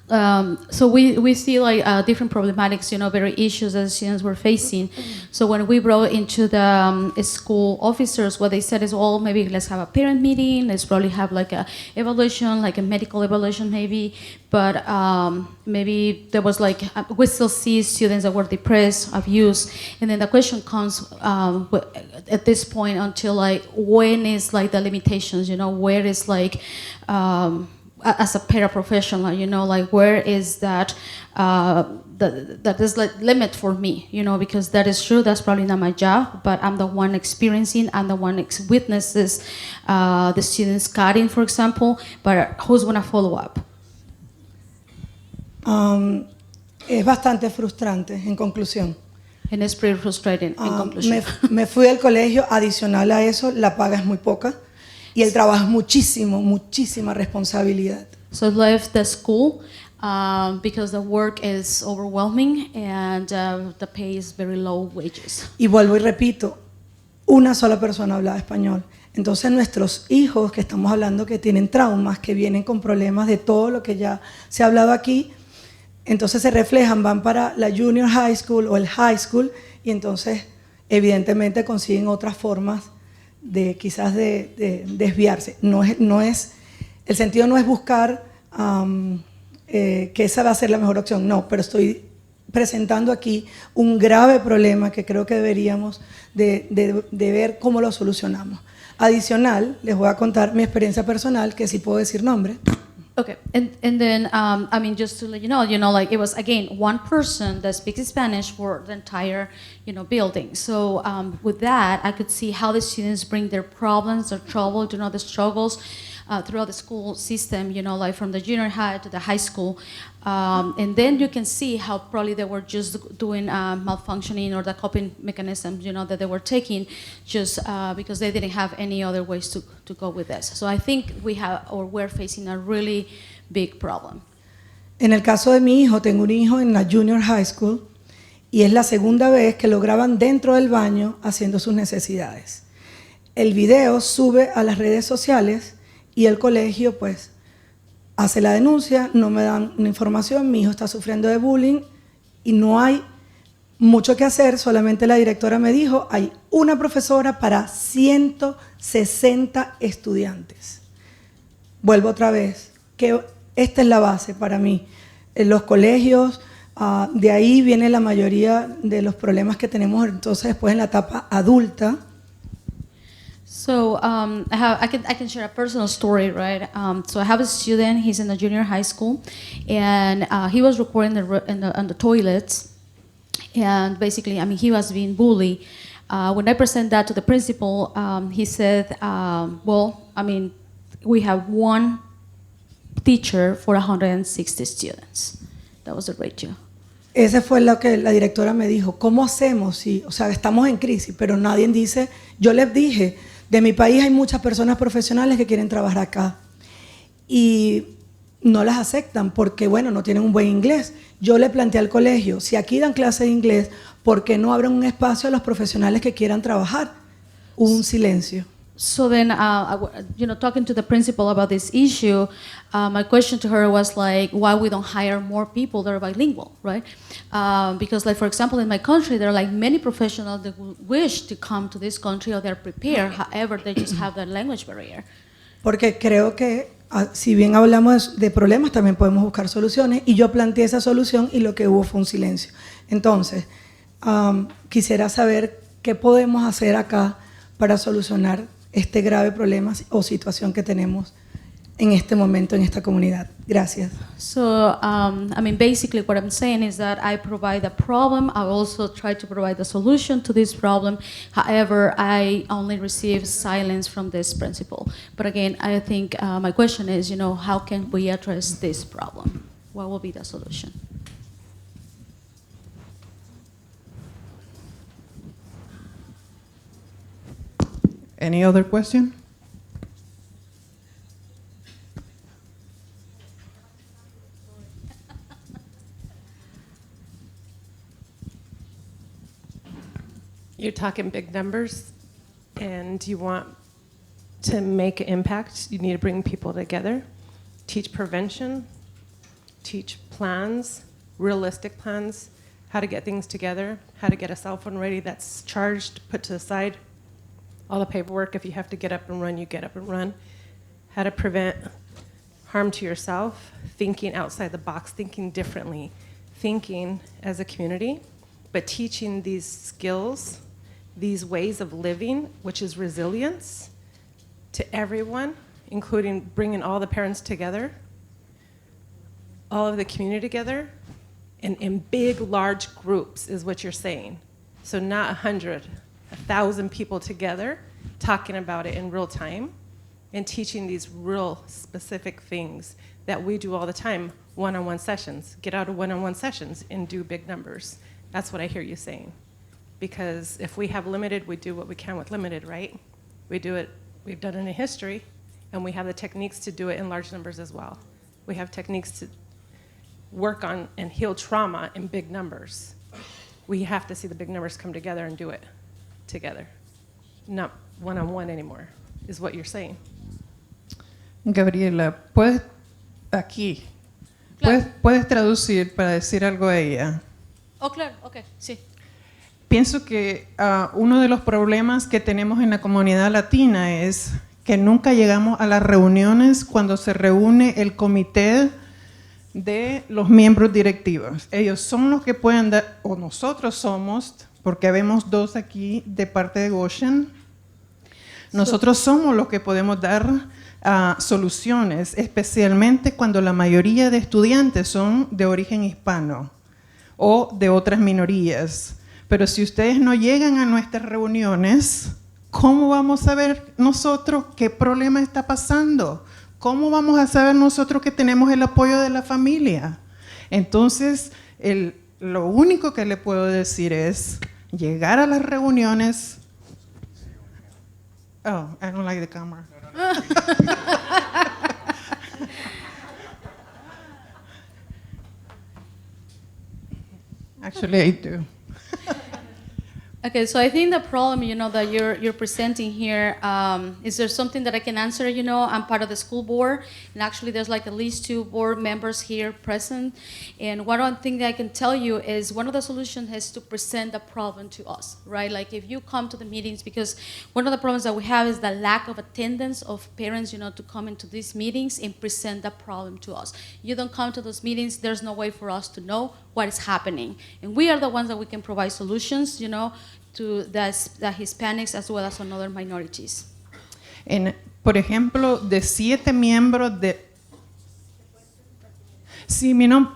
So we see like different problematics, very issues that students were facing. So when we brought into the school officers, what they said is, well, maybe let's have a parent meeting, let's probably have like a evaluation, like a medical evaluation maybe, but maybe there was like, we still see students that were depressed, abused, and then the question comes at this point until like, when is like the limitations, where is like, as a paraprofessional, like where is that that is like limit for me, because that is true, that's probably not my job, but I'm the one experiencing, I'm the one witnesses the students cutting, for example, but who's gonna follow up? Es bastante frustrante, en conclusión. And it's pretty frustrating in conclusion. Me fui del colegio, adicional a eso, la paga es muy poca. Y el trabajo es muchísima responsabilidad. So I left the school because the work is overwhelming and the pay is very low wages. Y vuelvo y repito, una sola persona hablaba español. Entonces nuestros hijos que estamos hablando que tienen traumas, que vienen con problemas de todo lo que ya se ha hablado aquí, entonces se reflejan, van para la junior high school o el high school y entonces evidentemente consiguen otras formas de quizás de desviarse. El sentido no es buscar que esa va a ser la mejor opción, no, pero estoy presentando aquí un grave problema que creo que deberíamos de ver cómo lo solucionamos. Adicional, les voy a contar mi experiencia personal, que sí puedo decir nombre. Okay, and then, I mean, just to let you know, like it was, again, one person that speaks Spanish for the entire, building. So with that, I could see how the students bring their problems, their trouble, the struggles throughout the school system, like from the junior high to the high school. And then you can see how probably they were just doing malfunctioning or the coping mechanisms, that they were taking just because they didn't have any other ways to go with this. So I think we're facing a really big problem. En el caso de mi hijo, tengo un hijo en la junior high school y es la segunda vez que lo graban dentro del baño haciendo sus necesidades. El video sube a las redes sociales y el colegio pues hace la denuncia, no me dan una información, mi hijo está sufriendo de bullying y no hay mucho que hacer, solamente la directora me dijo, hay una profesora para 160 estudiantes. Vuelvo otra vez, que esta es la base para mí. En los colegios, de ahí viene la mayoría de los problemas que tenemos entonces después en la etapa adulta. So I can share a personal story, right? So I have a student. He's in the junior high school, and he was recording on the toilets, and basically, I mean, he was being bullied. When I present that to the principal, he said, "Well, I mean, we have one teacher for 160 students." That was the ratio. Ese fue lo que la directora me dijo. ¿Cómo hacemos? Si, o sea, estamos en crisis, pero nadie dice. Yo les dije. De mi país hay muchas personas profesionales que quieren trabajar acá y no las aceptan porque, bueno, no tienen un buen inglés. Yo le planteé al colegio, si aquí dan clase de inglés, ¿por qué no abren un espacio a los profesionales que quieran trabajar? Hubo un silencio. So then, talking to the principal about this issue, my question to her was like, why we don't hire more people that are bilingual, right? Because, like, for example, in my country, there are like many professionals that wish to come to this country or they're prepared, however, they just have that language barrier. Porque creo que, si bien hablamos de problemas, también podemos buscar soluciones y yo planteé esa solución y lo que hubo fue un silencio. Entonces, quisiera saber qué podemos hacer acá para solucionar este grave problema o situación que tenemos en este momento en esta comunidad. Gracias. So, I mean, basically what I'm saying is that I provide the problem. I also try to provide the solution to this problem. However, I only receive silence from this principal. But again, I think my question is, how can we address this problem? What will be the solution? Any other question? You're talking big numbers, and you want to make an impact. You need to bring people together, teach prevention, teach plans, realistic plans, how to get things together, how to get a cell phone ready that's charged, put to the side, all the paperwork. If you have to get up and run, you get up and run. How to prevent harm to yourself, thinking outside the box, thinking differently, thinking as a community, but teaching these skills, these ways of living, which is resilience, to everyone, including bringing all the parents together, all of the community together, and in big, large groups is what you're saying. So not 100, 1,000 people together talking about it in real time and teaching these real specific things that we do all the time, one-on-one sessions. Get out of one-on-one sessions and do big numbers. That's what I hear you saying. Because if we have limited, we do what we can with limited, right? We do it, we've done it in history, and we have the techniques to do it in large numbers as well. We have techniques to work on and heal trauma in big numbers. We have to see the big numbers come together and do it together. Not one-on-one anymore, is what you're saying. Gabriela, ¿puedes traducir para decir algo a ella? Oh, claro, ok, sí. Pienso que uno de los problemas que tenemos en la comunidad latina es que nunca llegamos a las reuniones cuando se reúne el comité de los miembros directivos. Ellos son los que pueden dar, o nosotros somos, porque vemos dos aquí de parte de Goshen, nosotros somos los que podemos dar soluciones, especialmente cuando la mayoría de estudiantes son de origen hispano o de otras minorías. Pero si ustedes no llegan a nuestras reuniones, ¿cómo vamos a ver nosotros qué problema está pasando? ¿Cómo vamos a saber nosotros que tenemos el apoyo de la familia? Entonces, lo único que le puedo decir es llegar a las reuniones. Oh, I don't like the camera. Actually, I do. Okay, so I think the problem, that you're presenting here, is there something that I can answer? I'm part of the school board, and actually there's like at least 2 board members here present. And one thing that I can tell you is one of the solutions is to present the problem to us, right? Like if you come to the meetings, because one of the problems that we have is the lack of attendance of parents, to come into these meetings and present the problem to us. You don't come to those meetings, there's no way for us to know what is happening. And we are the ones that we can provide solutions, to the Hispanics as well as on other minorities. Por ejemplo, de 7 miembros de... Sí,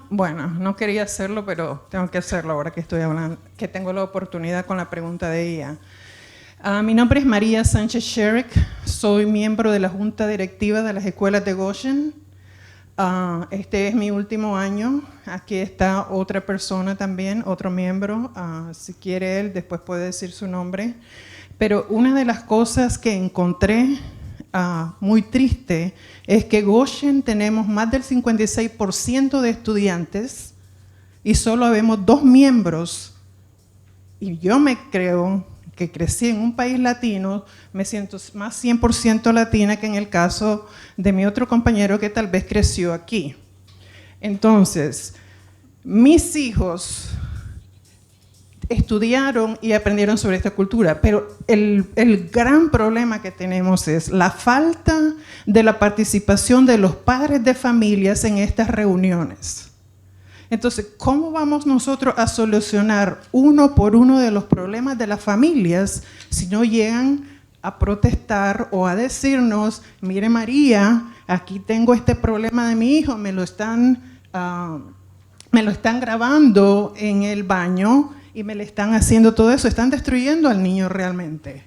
bueno, no quería hacerlo, pero tengo que hacerlo ahora que estoy hablando, que tengo la oportunidad con la pregunta de ella. Mi nombre es María Sánchez Sherrick, soy miembro de la Junta Directiva de las Escuelas de Goshen. Este es mi último año. Aquí está otra persona también, otro miembro. Si quiere él, después puede decir su nombre. Pero una de las cosas que encontré muy triste es que Goshen tenemos más del 56% de estudiantes y solo vemos 2 miembros. Y yo me creo que crecí en un país latino, me siento más 100% latina que en el caso de mi otro compañero que tal vez creció aquí. Entonces, mis hijos estudiaron y aprendieron sobre esta cultura, pero el gran problema que tenemos es la falta de la participación de los padres de familias en estas reuniones. Entonces, ¿cómo vamos nosotros a solucionar uno por uno de los problemas de las familias si no llegan a protestar o a decirnos, mire María, aquí tengo este problema de mi hijo, me lo están grabando en el baño y me le están haciendo todo eso, están destruyendo al niño realmente?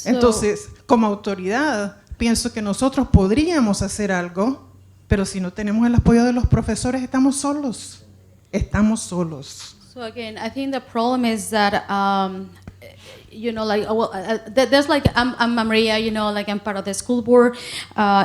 Entonces, como autoridad, pienso que nosotros podríamos hacer algo, pero si no tenemos el apoyo de los profesores, estamos solos. Estamos solos. So again, I think the problem is that, there's like, I'm Maria, I'm part of the school board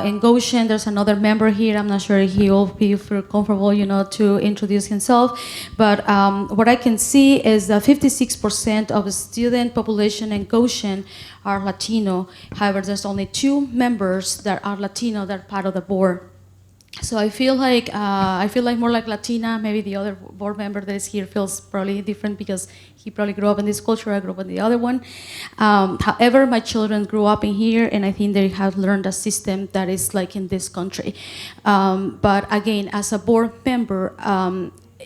in Goshen. There's another member here. I'm not sure if he'll feel comfortable, to introduce himself. But what I can see is that 56% of the student population in Goshen are Latino. However, there's only 2 members that are Latino that are part of the board. So I feel like more like Latina. Maybe the other board member that is here feels probably different because he probably grew up in this culture. I grew up in the other one. However, my children grew up in here, and I think they have learned a system that is like in this country. But again, as a board member,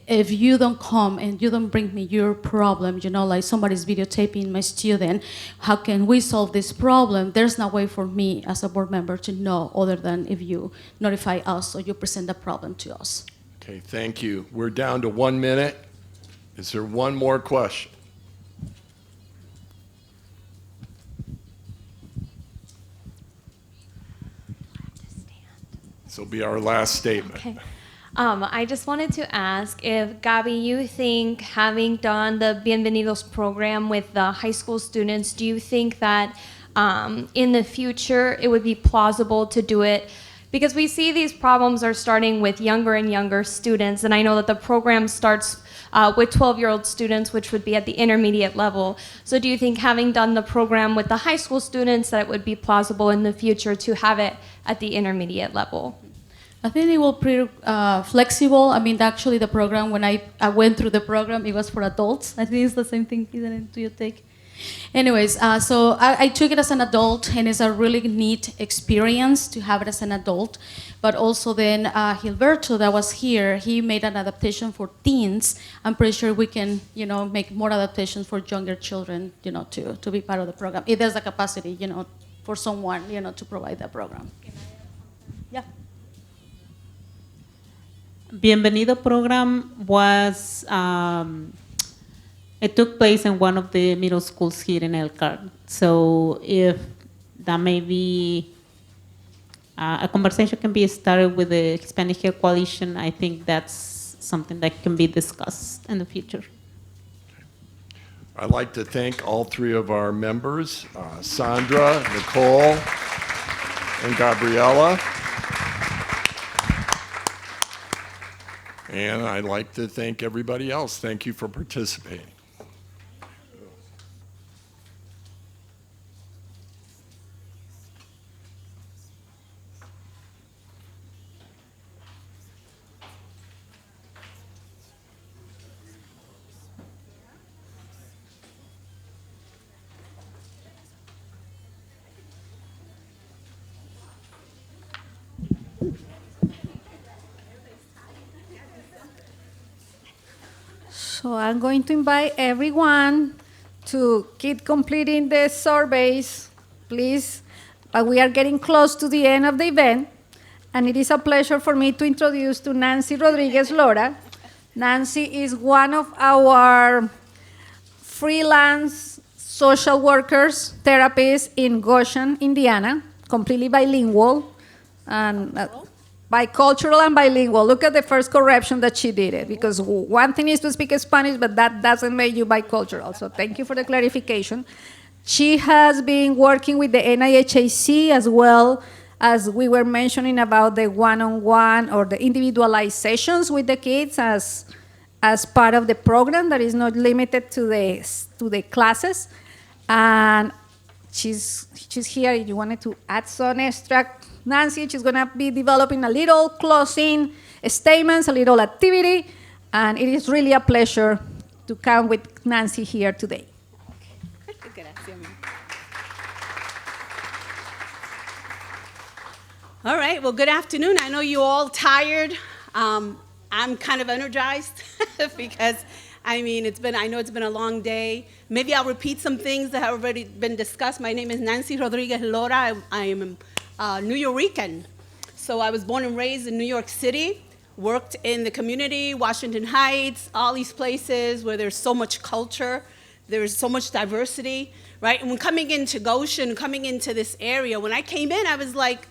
if you don't come and you don't bring me your problem, like somebody's videotaping my student, how can we solve this problem? There's no way for me as a board member to know other than if you notify us or you present the problem to us. Okay, thank you. We're down to 1 minute. Is there one more question? This will be our last statement. Okay. I just wanted to ask if, Gabi, you think having done the Bienvenidos program with the high school students, do you think that in the future it would be plausible to do it? Because we see these problems are starting with younger and younger students, and I know that the program starts with 12-year-old students, which would be at the intermediate level. So do you think having done the program with the high school students that it would be plausible in the future to have it at the intermediate level? I think it will be pretty flexible. I mean, actually, the program, when I went through the program, it was for adults. I think it's the same thing, isn't it? Do you take? Anyways, so I took it as an adult, and it's a really neat experience to have it as an adult. But also then Gilberto, that was here, he made an adaptation for teens. I'm pretty sure we can, make more adaptations for younger children, to be part of the program. If there's the capacity, for someone, to provide that program. Yeah. Bienvenido program was, it took place in one of the middle schools here in Elkhart. So if that may be a conversation can be started with the Hispanic Care Coalition, I think that's something that can be discussed in the future. I'd like to thank all three of our members, Sandra, Nicole, and Gabriela. And I'd like to thank everybody else. Thank you for participating. So I'm going to invite everyone to keep completing the surveys, please. We are getting close to the end of the event, and it is a pleasure for me to introduce to Nancy Rodriguez Lora. Nancy is one of our freelance social workers, therapists in Goshen, Indiana, completely bilingual, and bicultural and bilingual. Look at the first correction that she did it, because one thing is to speak Spanish, but that doesn't make you bicultural. So thank you for the clarification. She has been working with the NIHAC as well as we were mentioning about the one-on-one or the individualized sessions with the kids as part of the program that is not limited to the classes. And she's here. You wanted to add some extra. Nancy, she's going to be developing a little closing statements, a little activity, and it is really a pleasure to come with Nancy here today. All right, well, good afternoon. I know you're all tired. I'm kind of energized because, I know it's been a long day. Maybe I'll repeat some things that have already been discussed. My name is Nancy Rodriguez Lora. I am New Yorican. So I was born and raised in New York City, worked in the community, Washington Heights, all these places where there's so much culture, there's so much diversity, right? And when coming into Goshen, coming into this area, when I came in, I was like,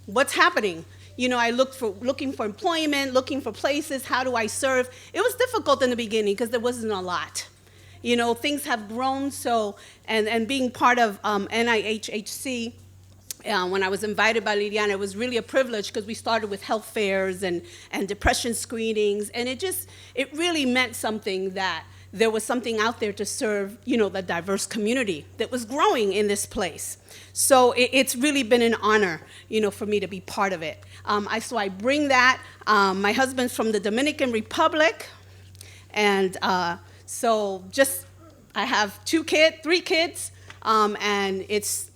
what's happening? I looking for employment, looking for places, how do I serve? It was difficult in the beginning because there wasn't a lot. Things have grown, so, and being part of NIHHC, when I was invited by Liliana, it was really a privilege because we started with health fairs and depression screenings, and it really meant something that there was something out there to serve, the diverse community that was growing in this place. So it's really been an honor, for me to be part of it. So I bring that. My husband's from the Dominican Republic, and so I have 3 kids, and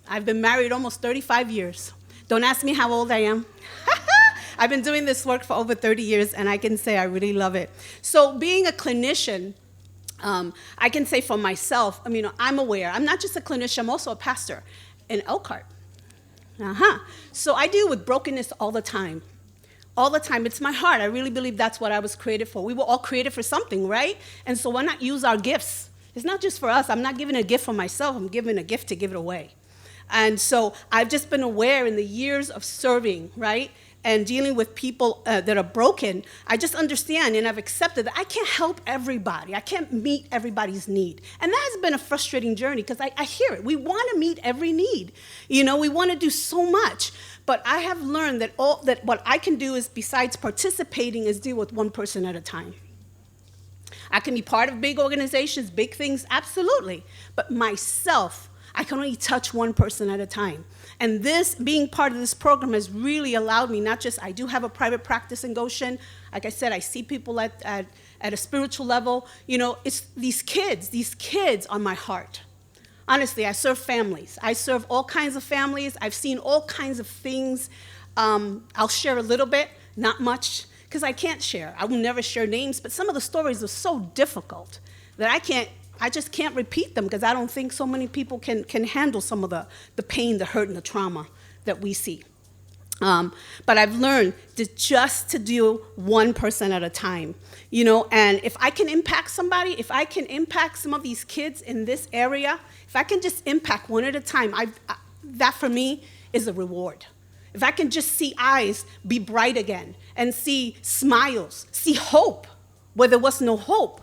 I've been married almost 35 years. Don't ask me how old I am. I've been doing this work for over 30 years, and I can say I really love it. So being a clinician, I can say for myself, I'm aware. I'm not just a clinician, I'm also a pastor in Elkhart. So I deal with brokenness all the time. All the time. It's my heart. I really believe that's what I was created for. We were all created for something, right? And so why not use our gifts? It's not just for us. I'm not giving a gift for myself. I'm giving a gift to give it away. And so I've just been aware in the years of serving, right? And dealing with people that are broken, I just understand and I've accepted that I can't help everybody. I can't meet everybody's need. And that has been a frustrating journey because I hear it. We want to meet every need. We want to do so much. But I have learned that what I can do is, besides participating, is deal with one person at a time. I can be part of big organizations, big things, absolutely. But myself, I can only touch one person at a time. And being part of this program has really allowed me, not just, I do have a private practice in Goshen. Like I said, I see people at a spiritual level. It's these kids on my heart. Honestly, I serve families. I serve all kinds of families. I've seen all kinds of things. I'll share a little bit, not much, because I can't share. I will never share names, but some of the stories are so difficult that I just can't repeat them because I don't think so many people can handle some of the pain, the hurt, and the trauma that we see. But I've learned to do one person at a time, and if I can impact somebody, if I can impact some of these kids in this area, if I can just impact one at a time, that for me is a reward. If I can just see eyes be bright again and see smiles, see hope where there was no hope,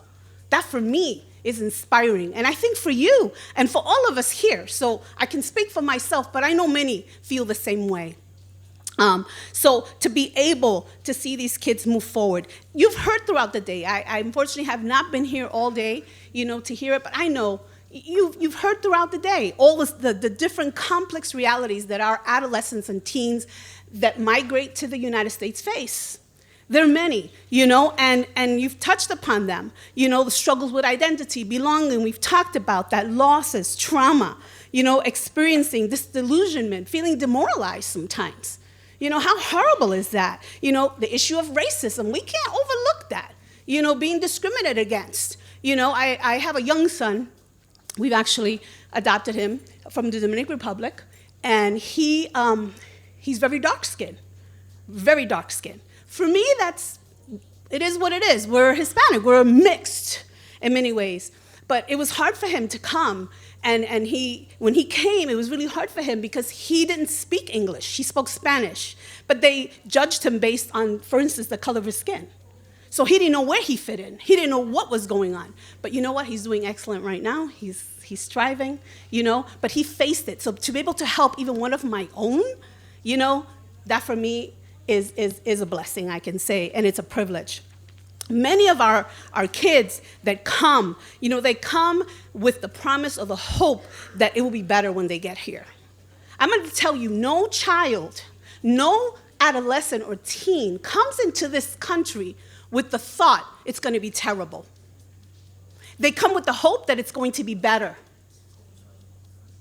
that for me is inspiring. And I think for you and for all of us here, so I can speak for myself, but I know many feel the same way. So to be able to see these kids move forward, you've heard throughout the day. I unfortunately have not been here all day, to hear it, but I know you've heard throughout the day all the different complex realities that our adolescents and teens that migrate to the United States face. There are many, and you've touched upon them. The struggles with identity, belonging, we've talked about that, losses, trauma, experiencing disillusionment, feeling demoralized sometimes. How horrible is that? The issue of racism, we can't overlook that. Being discriminated against. I have a young son. We've actually adopted him from the Dominican Republic, and he's very dark-skinned, very dark-skinned. For me, it is what it is. We're Hispanic, we're mixed in many ways. But it was hard for him to come, and when he came, it was really hard for him because he didn't speak English. He spoke Spanish, but they judged him based on, for instance, the color of his skin. So he didn't know where he fit in. He didn't know what was going on. But you know what? He's doing excellent right now. He's striving, but he faced it. So to be able to help even one of my own, that for me is a blessing, I can say, and it's a privilege. Many of our kids that come, they come with the promise of the hope that it will be better when they get here. I'm going to tell you, no child, no adolescent or teen comes into this country with the thought it's going to be terrible. They come with the hope that it's going to be better.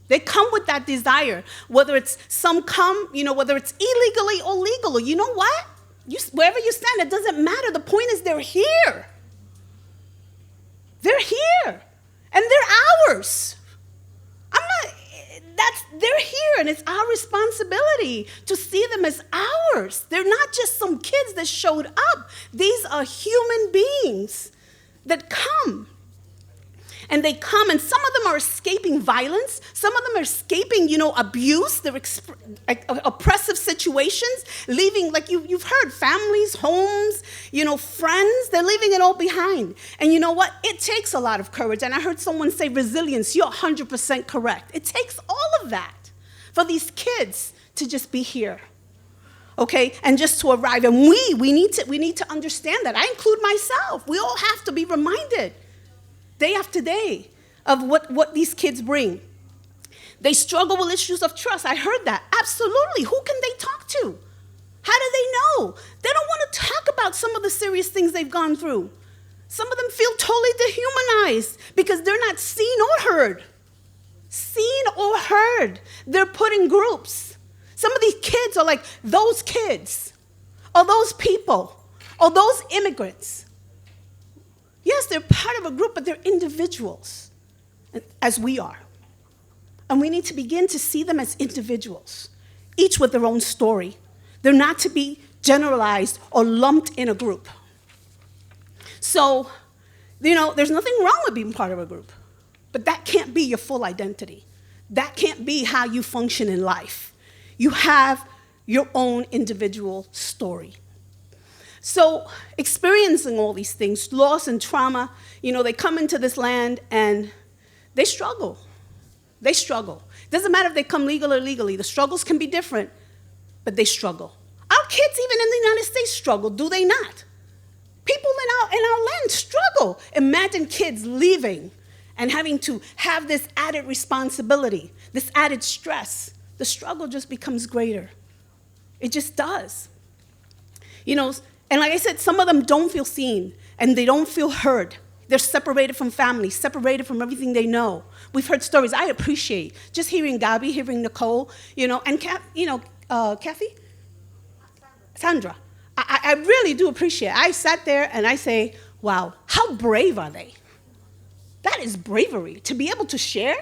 They come with that desire, whether it's whether it's illegally or legally. You know what? Wherever you stand, it doesn't matter. The point is they're here. They're here. And they're ours. They're here, and it's our responsibility to see them as ours. They're not just some kids that showed up. These are human beings that come. And they come, and some of them are escaping violence. Some of them are escaping, abuse. They're oppressive situations, leaving, like you've heard, families, homes, friends. They're leaving it all behind. And you know what? It takes a lot of courage. And I heard someone say resilience. You're 100% correct. It takes all of that for these kids to just be here. Okay, and just to arrive. And we need to understand that. I include myself. We all have to be reminded day after day of what these kids bring. They struggle with issues of trust. I heard that. Absolutely. Who can they talk to? How do they know? They don't want to talk about some of the serious things they've gone through. Some of them feel totally dehumanized because they're not seen or heard. Seen or heard. They're put in groups. Some of these kids are like those kids, or those people, or those immigrants. Yes, they're part of a group, but they're individuals, as we are. And we need to begin to see them as individuals, each with their own story. They're not to be generalized or lumped in a group. So, there's nothing wrong with being part of a group, but that can't be your full identity. That can't be how you function in life. You have your own individual story. So, experiencing all these things, loss and trauma, they come into this land and they struggle. They struggle. It doesn't matter if they come legal or illegally. The struggles can be different, but they struggle. Our kids, even in the United States, struggle, do they not? People in our land struggle. Imagine kids leaving and having to have this added responsibility, this added stress. The struggle just becomes greater. It just does. And like I said, some of them don't feel seen and they don't feel heard. They're separated from family, separated from everything they know. We've heard stories. I appreciate just hearing Gabi, hearing Nicole, and Kathy? Sandra. I really do appreciate it. I sat there and I say, wow, how brave are they? That is bravery, to be able to share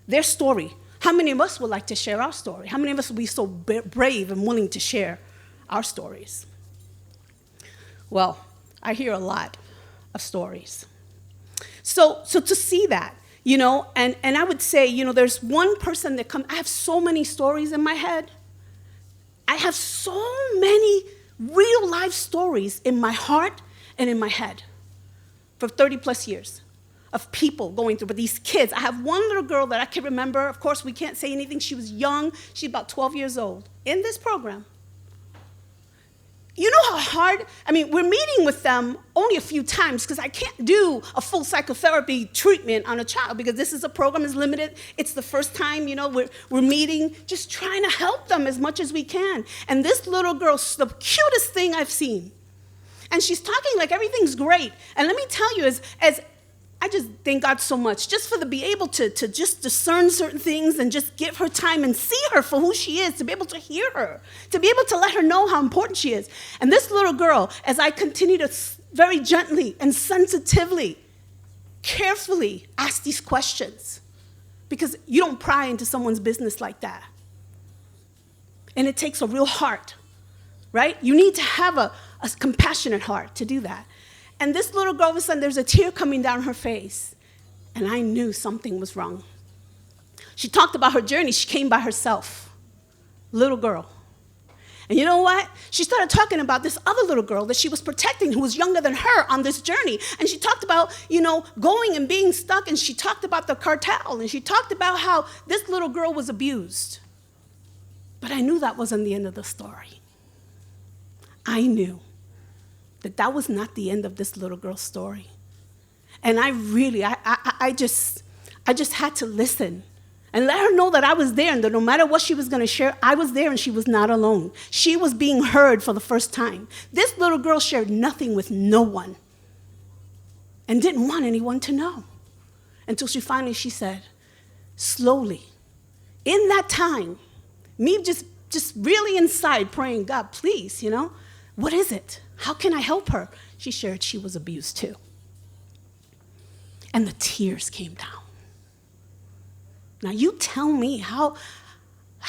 their story. How many of us would like to share our story? How many of us would be so brave and willing to share our stories? Well, I hear a lot of stories. So to see that, and I would say, there's one person that I have so many stories in my head. I have so many real life stories in my heart and in my head for 30 plus years of people going through. But these kids, I have one little girl that I can remember. Of course, we can't say anything. She was young. She's about 12 years old in this program. You know how hard, we're meeting with them only a few times because I can't do a full psychotherapy treatment on a child because this is a program is limited. It's the first time, we're meeting, just trying to help them as much as we can. And this little girl's the cutest thing I've seen. And she's talking like everything's great. And let me tell you, as I just thank God so much just for be able to just discern certain things and just give her time and see her for who she is, to be able to hear her, to be able to let her know how important she is. And this little girl, as I continue to very gently and sensitively, carefully ask these questions, because you don't pry into someone's business like that. And it takes a real heart, right? You need to have a compassionate heart to do that. And this little girl, all of a sudden, there's a tear coming down her face. And I knew something was wrong. She talked about her journey. She came by herself. Little girl. And you know what? She started talking about this other little girl that she was protecting who was younger than her on this journey. And she talked about, going and being stuck. And she talked about the cartel. And she talked about how this little girl was abused. But I knew that wasn't the end of the story. I knew that was not the end of this little girl's story. And I just had to listen and let her know that I was there and that no matter what she was going to share, I was there and she was not alone. She was being heard for the first time. This little girl shared nothing with no one and didn't want anyone to know until she said, slowly, in that time, me just really inside praying, God, please, what is it? How can I help her? She shared she was abused too. And the tears came down. Now you tell me, how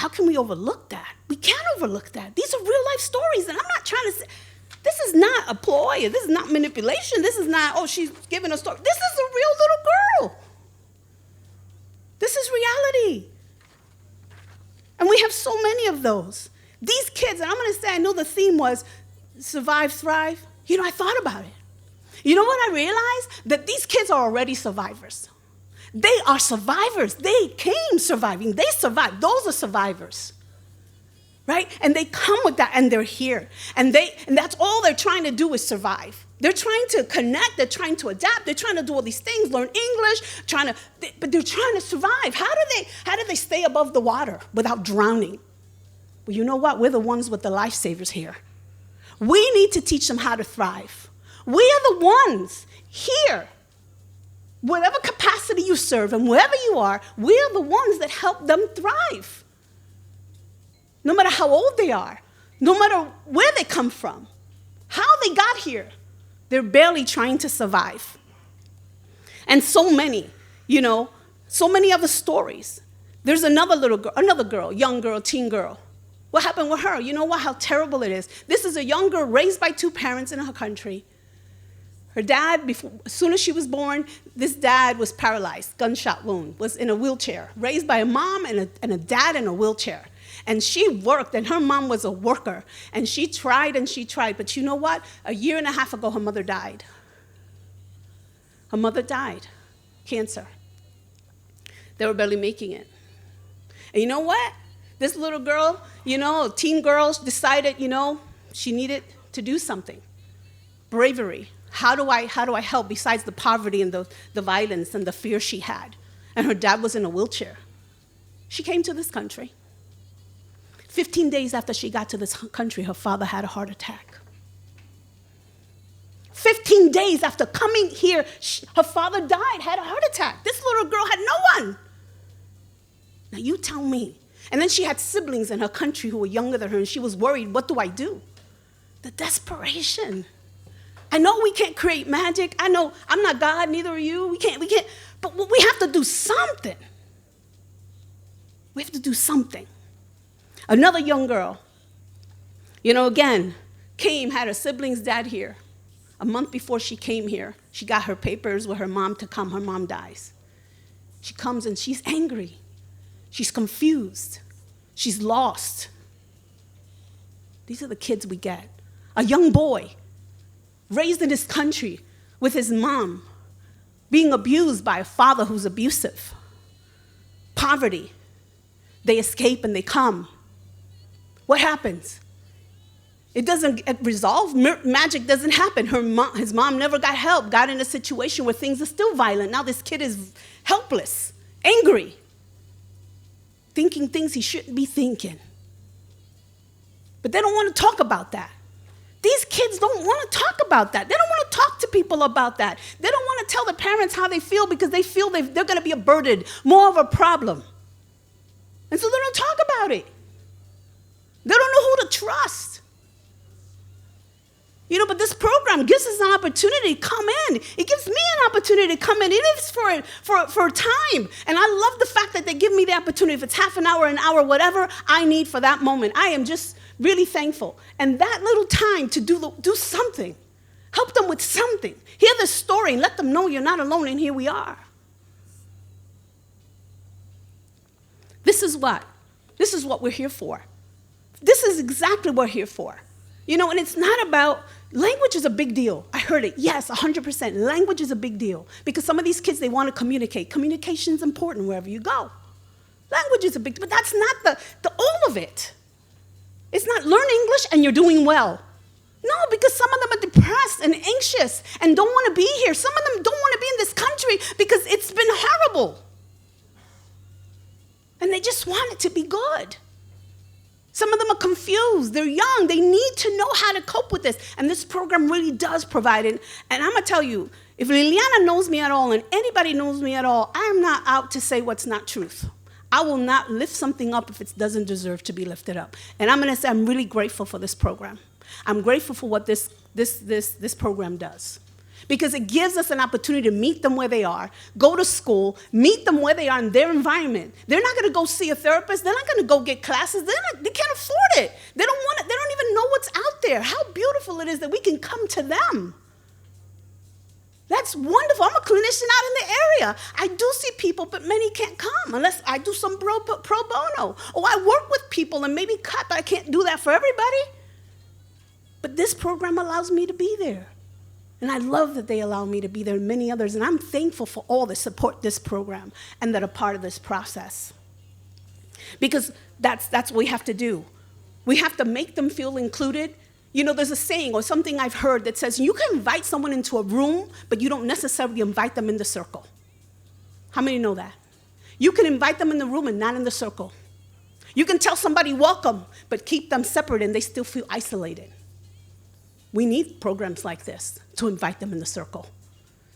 can we overlook that? We can't overlook that. These are real life stories, and I'm not trying to say, this is not a ploy, this is not manipulation, this is not, she's giving a story. This is a real little girl. This is reality. And we have so many of those. These kids, and I'm going to say, I know the theme was survive, thrive. I thought about it. You know what I realized? That these kids are already survivors. They are survivors. They came surviving. They survived. Those are survivors. Right? And they come with that and they're here. And that's all they're trying to do is survive. They're trying to connect, they're trying to adapt, they're trying to do all these things, learn English, but they're trying to survive. How do they stay above the water without drowning? Well, you know what? We're the ones with the lifesavers here. We need to teach them how to thrive. We are the ones here, whatever capacity you serve and wherever you are, we are the ones that help them thrive. No matter how old they are, no matter where they come from, how they got here, they're barely trying to survive. And so many, so many other stories. There's another girl, young girl, teen girl. What happened with her? You know what? How terrible it is. This is a young girl raised by two parents in her country. Her dad, as soon as she was born, this dad was paralyzed, gunshot wound, was in a wheelchair, raised by a mom and a dad in a wheelchair. And she worked, and her mom was a worker. And she tried, but you know what? A year and a half ago, her mother died. Her mother died, cancer. They were barely making it. And you know what? This little girl, teen girl, decided, she needed to do something. Bravery. How do I help besides the poverty and the violence and the fear she had? And her dad was in a wheelchair. She came to this country. 15 days after she got to this country, her father had a heart attack. 15 days after coming here, her father died, had a heart attack. This little girl had no one. Now you tell me. And then she had siblings in her country who were younger than her, and she was worried, what do I do? The desperation. I know we can't create magic. I know I'm not God, neither are you. We can't, but we have to do something. We have to do something. Another young girl, again, had her siblings' dad here. A month before she came here, she got her papers with her mom to come. Her mom dies. She comes and she's angry. She's confused. She's lost. These are the kids we get. A young boy raised in this country with his mom being abused by a father who's abusive. Poverty. They escape and they come. What happens? It doesn't resolve. Magic doesn't happen. His mom never got help, got in a situation where things are still violent. Now this kid is helpless, angry, thinking things he shouldn't be thinking. But they don't want to talk about that. These kids don't want to talk about that. They don't want to talk to people about that. They don't want to tell the parents how they feel because they feel they're going to be a burden, more of a problem. And so they don't talk about it. They don't know who to trust. But this program gives us an opportunity to come in. It gives me an opportunity to come in. It is for a time. And I love the fact that they give me the opportunity. If it's half an hour, whatever I need for that moment. I am just really thankful. And that little time to do something. Help them with something. Hear the story and let them know you're not alone, and here we are. This is what we're here for. This is exactly what we're here for. And it's not about, language is a big deal. I heard it. Yes, 100%. Language is a big deal. Because some of these kids, they want to communicate. Communication is important wherever you go. Language is a big deal, but that's not the all of it. It's not learn English and you're doing well. No, because some of them are depressed and anxious and don't want to be here. Some of them don't want to be in this country because it's been horrible. And they just want it to be good. Some of them are confused. They're young. They need to know how to cope with this. And this program really does provide it. And I'm going to tell you, if Liliana knows me at all and anybody knows me at all, I am not out to say what's not truth. I will not lift something up if it doesn't deserve to be lifted up. And I'm going to say I'm really grateful for this program. I'm grateful for what this program does. Because it gives us an opportunity to meet them where they are, go to school, meet them where they are in their environment. They're not going to go see a therapist. They're not going to go get classes. They can't afford it. They don't want it. They don't even know what's out there. How beautiful it is that we can come to them. That's wonderful. I'm a clinician out in the area. I do see people, but many can't come unless I do some pro bono. Or I work with people and maybe cut, but I can't do that for everybody. But this program allows me to be there. And I love that they allow me to be there and many others. And I'm thankful for all that support this program and that are part of this process. Because that's what we have to do. We have to make them feel included. You know, there's a saying or something I've heard that says you can invite someone into a room, but you don't necessarily invite them in the circle. How many know that? You can invite them in the room and not in the circle. You can tell somebody welcome, but keep them separate and they still feel isolated. We need programs like this to invite them in the circle,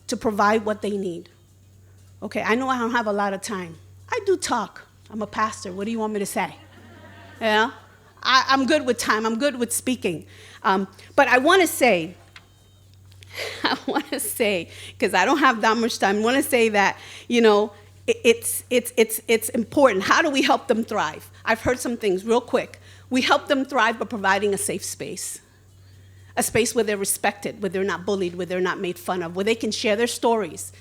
to provide what they need. Okay, I know I don't have a lot of time. I do talk. I'm a pastor. What do you want me to say? Yeah? I'm good with time. I'm good with speaking. But I want to say, because I don't have that much time, I want to say that, you know, it's important. How do we help them thrive? I've heard some things real quick. We help them thrive by providing a safe space. A space where they're respected, where they're not bullied, where they're not made fun of, where they can share their stories.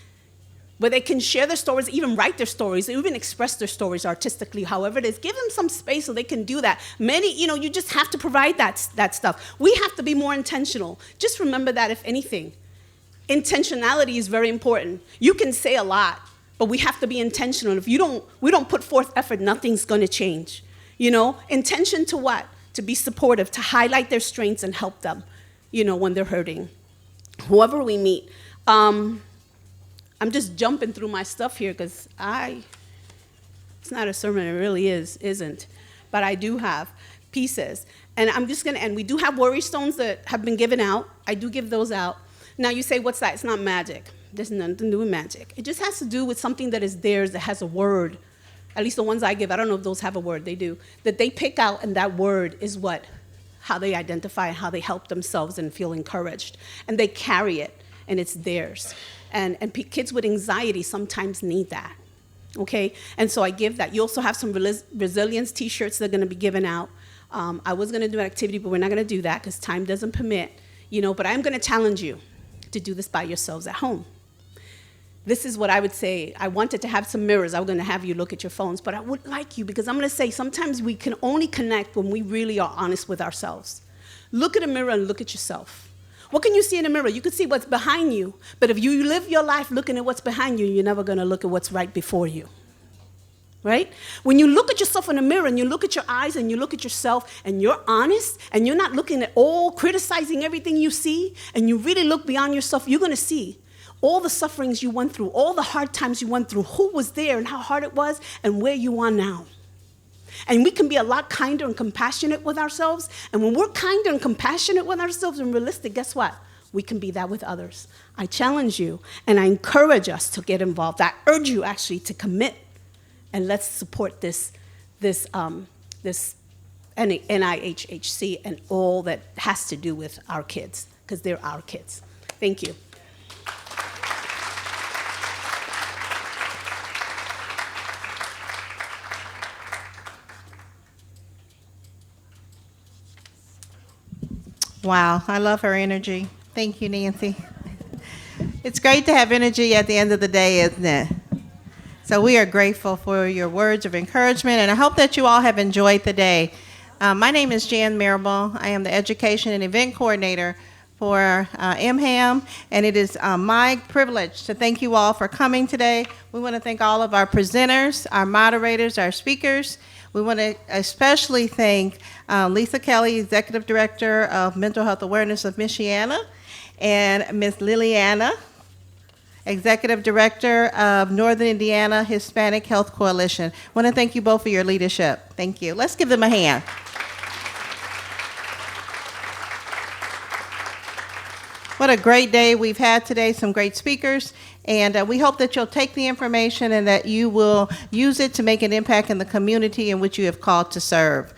Where they can share their stories, even write their stories, even express their stories artistically, however it is. Give them some space so they can do that. Many, you know, you just have to provide that stuff. We have to be more intentional. Just remember that, if anything. Intentionality is very important. You can say a lot, but we have to be intentional. If we don't put forth effort, nothing's going to change. You know, intention to what? To be supportive, to highlight their strengths and help them, you know, when they're hurting. Whoever we meet. I'm just jumping through my stuff here because it's not a sermon, it really isn't. But I do have pieces. And I'm just going to end. We do have worry stones that have been given out. I do give those out. Now you say, what's that? It's not magic. There's nothing to do with magic. It just has to do with something that is theirs, that has a word. At least the ones I give, I don't know if those have a word. They do. That they pick out, and that word is how they identify and how they help themselves and feel encouraged. And they carry it, and it's theirs. And kids with anxiety sometimes need that, okay? And so I give that. You also have some resilience T-shirts that are going to be given out. I was going to do an activity, but we're not going to do that because time doesn't permit, you know. But I'm going to challenge you to do this by yourselves at home. This is what I would say. I wanted to have some mirrors. I was going to have you look at your phones, but I would like you, because I'm going to say sometimes we can only connect when we really are honest with ourselves. Look at a mirror and look at yourself. What can you see in a mirror? You can see what's behind you, but if you live your life looking at what's behind you, you're never going to look at what's right before you, right? When you look at yourself in the mirror and you look at your eyes and you look at yourself and you're honest and you're not looking at all, criticizing everything you see, and you really look beyond yourself, you're going to see all the sufferings you went through, all the hard times you went through, who was there and how hard it was, and where you are now. And we can be a lot kinder and compassionate with ourselves. And when we're kinder and compassionate with ourselves and realistic, guess what? We can be that with others. I challenge you, and I encourage us to get involved. I urge you actually to commit, and let's support this NIHHC and all that has to do with our kids, because they're our kids. Thank you. Wow, I love her energy. Thank you, Nancy. It's great to have energy at the end of the day, isn't it? So we are grateful for your words of encouragement, and I hope that you all have enjoyed the day. My name is Jan Marable. I am the Education and Event Coordinator for MHAM, and it is my privilege to thank you all for coming today. We want to thank all of our presenters, our moderators, our speakers. We want to especially thank Lisa Kelly, Executive Director of Mental Health Awareness of Michiana, and Ms. Liliana, Executive Director of Northern Indiana Hispanic Health Coalition. I want to thank you both for your leadership. Thank you. Let's give them a hand. What a great day we've had today, some great speakers, and we hope that you'll take the information and that you will use it to make an impact in the community in which you have called to serve.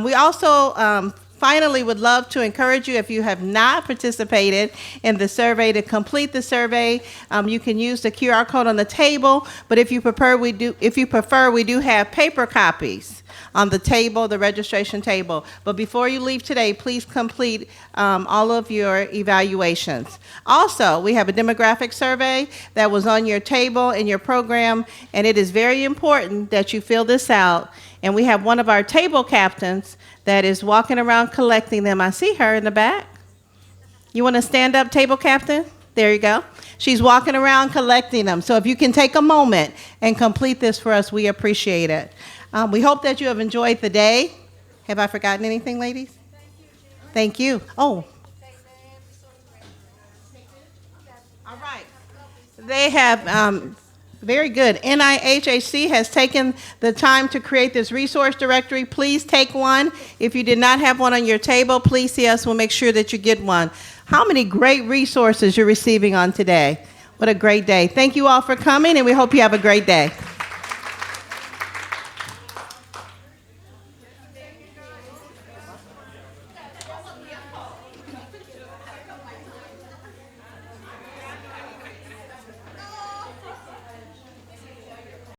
We also finally would love to encourage you, if you have not participated in the survey, to complete the survey. You can use the QR code on the table, but if you prefer, we do have paper copies on the table, the registration table. But before you leave today, please complete all of your evaluations. Also, we have a demographic survey that was on your table in your program, and it is very important that you fill this out. And we have one of our table captains that is walking around collecting them. I see her in the back. You want to stand up, table captain? There you go. She's walking around collecting them. So if you can take a moment and complete this for us, we appreciate it. We hope that you have enjoyed the day. Have I forgotten anything, ladies? Thank you. Oh. All right. They have, very good. NIHHC has taken the time to create this resource directory. Please take one. If you did not have one on your table, please see us. We'll make sure that you get one. How many great resources you're receiving on today. What a great day. Thank you all for coming, and we hope you have a great day.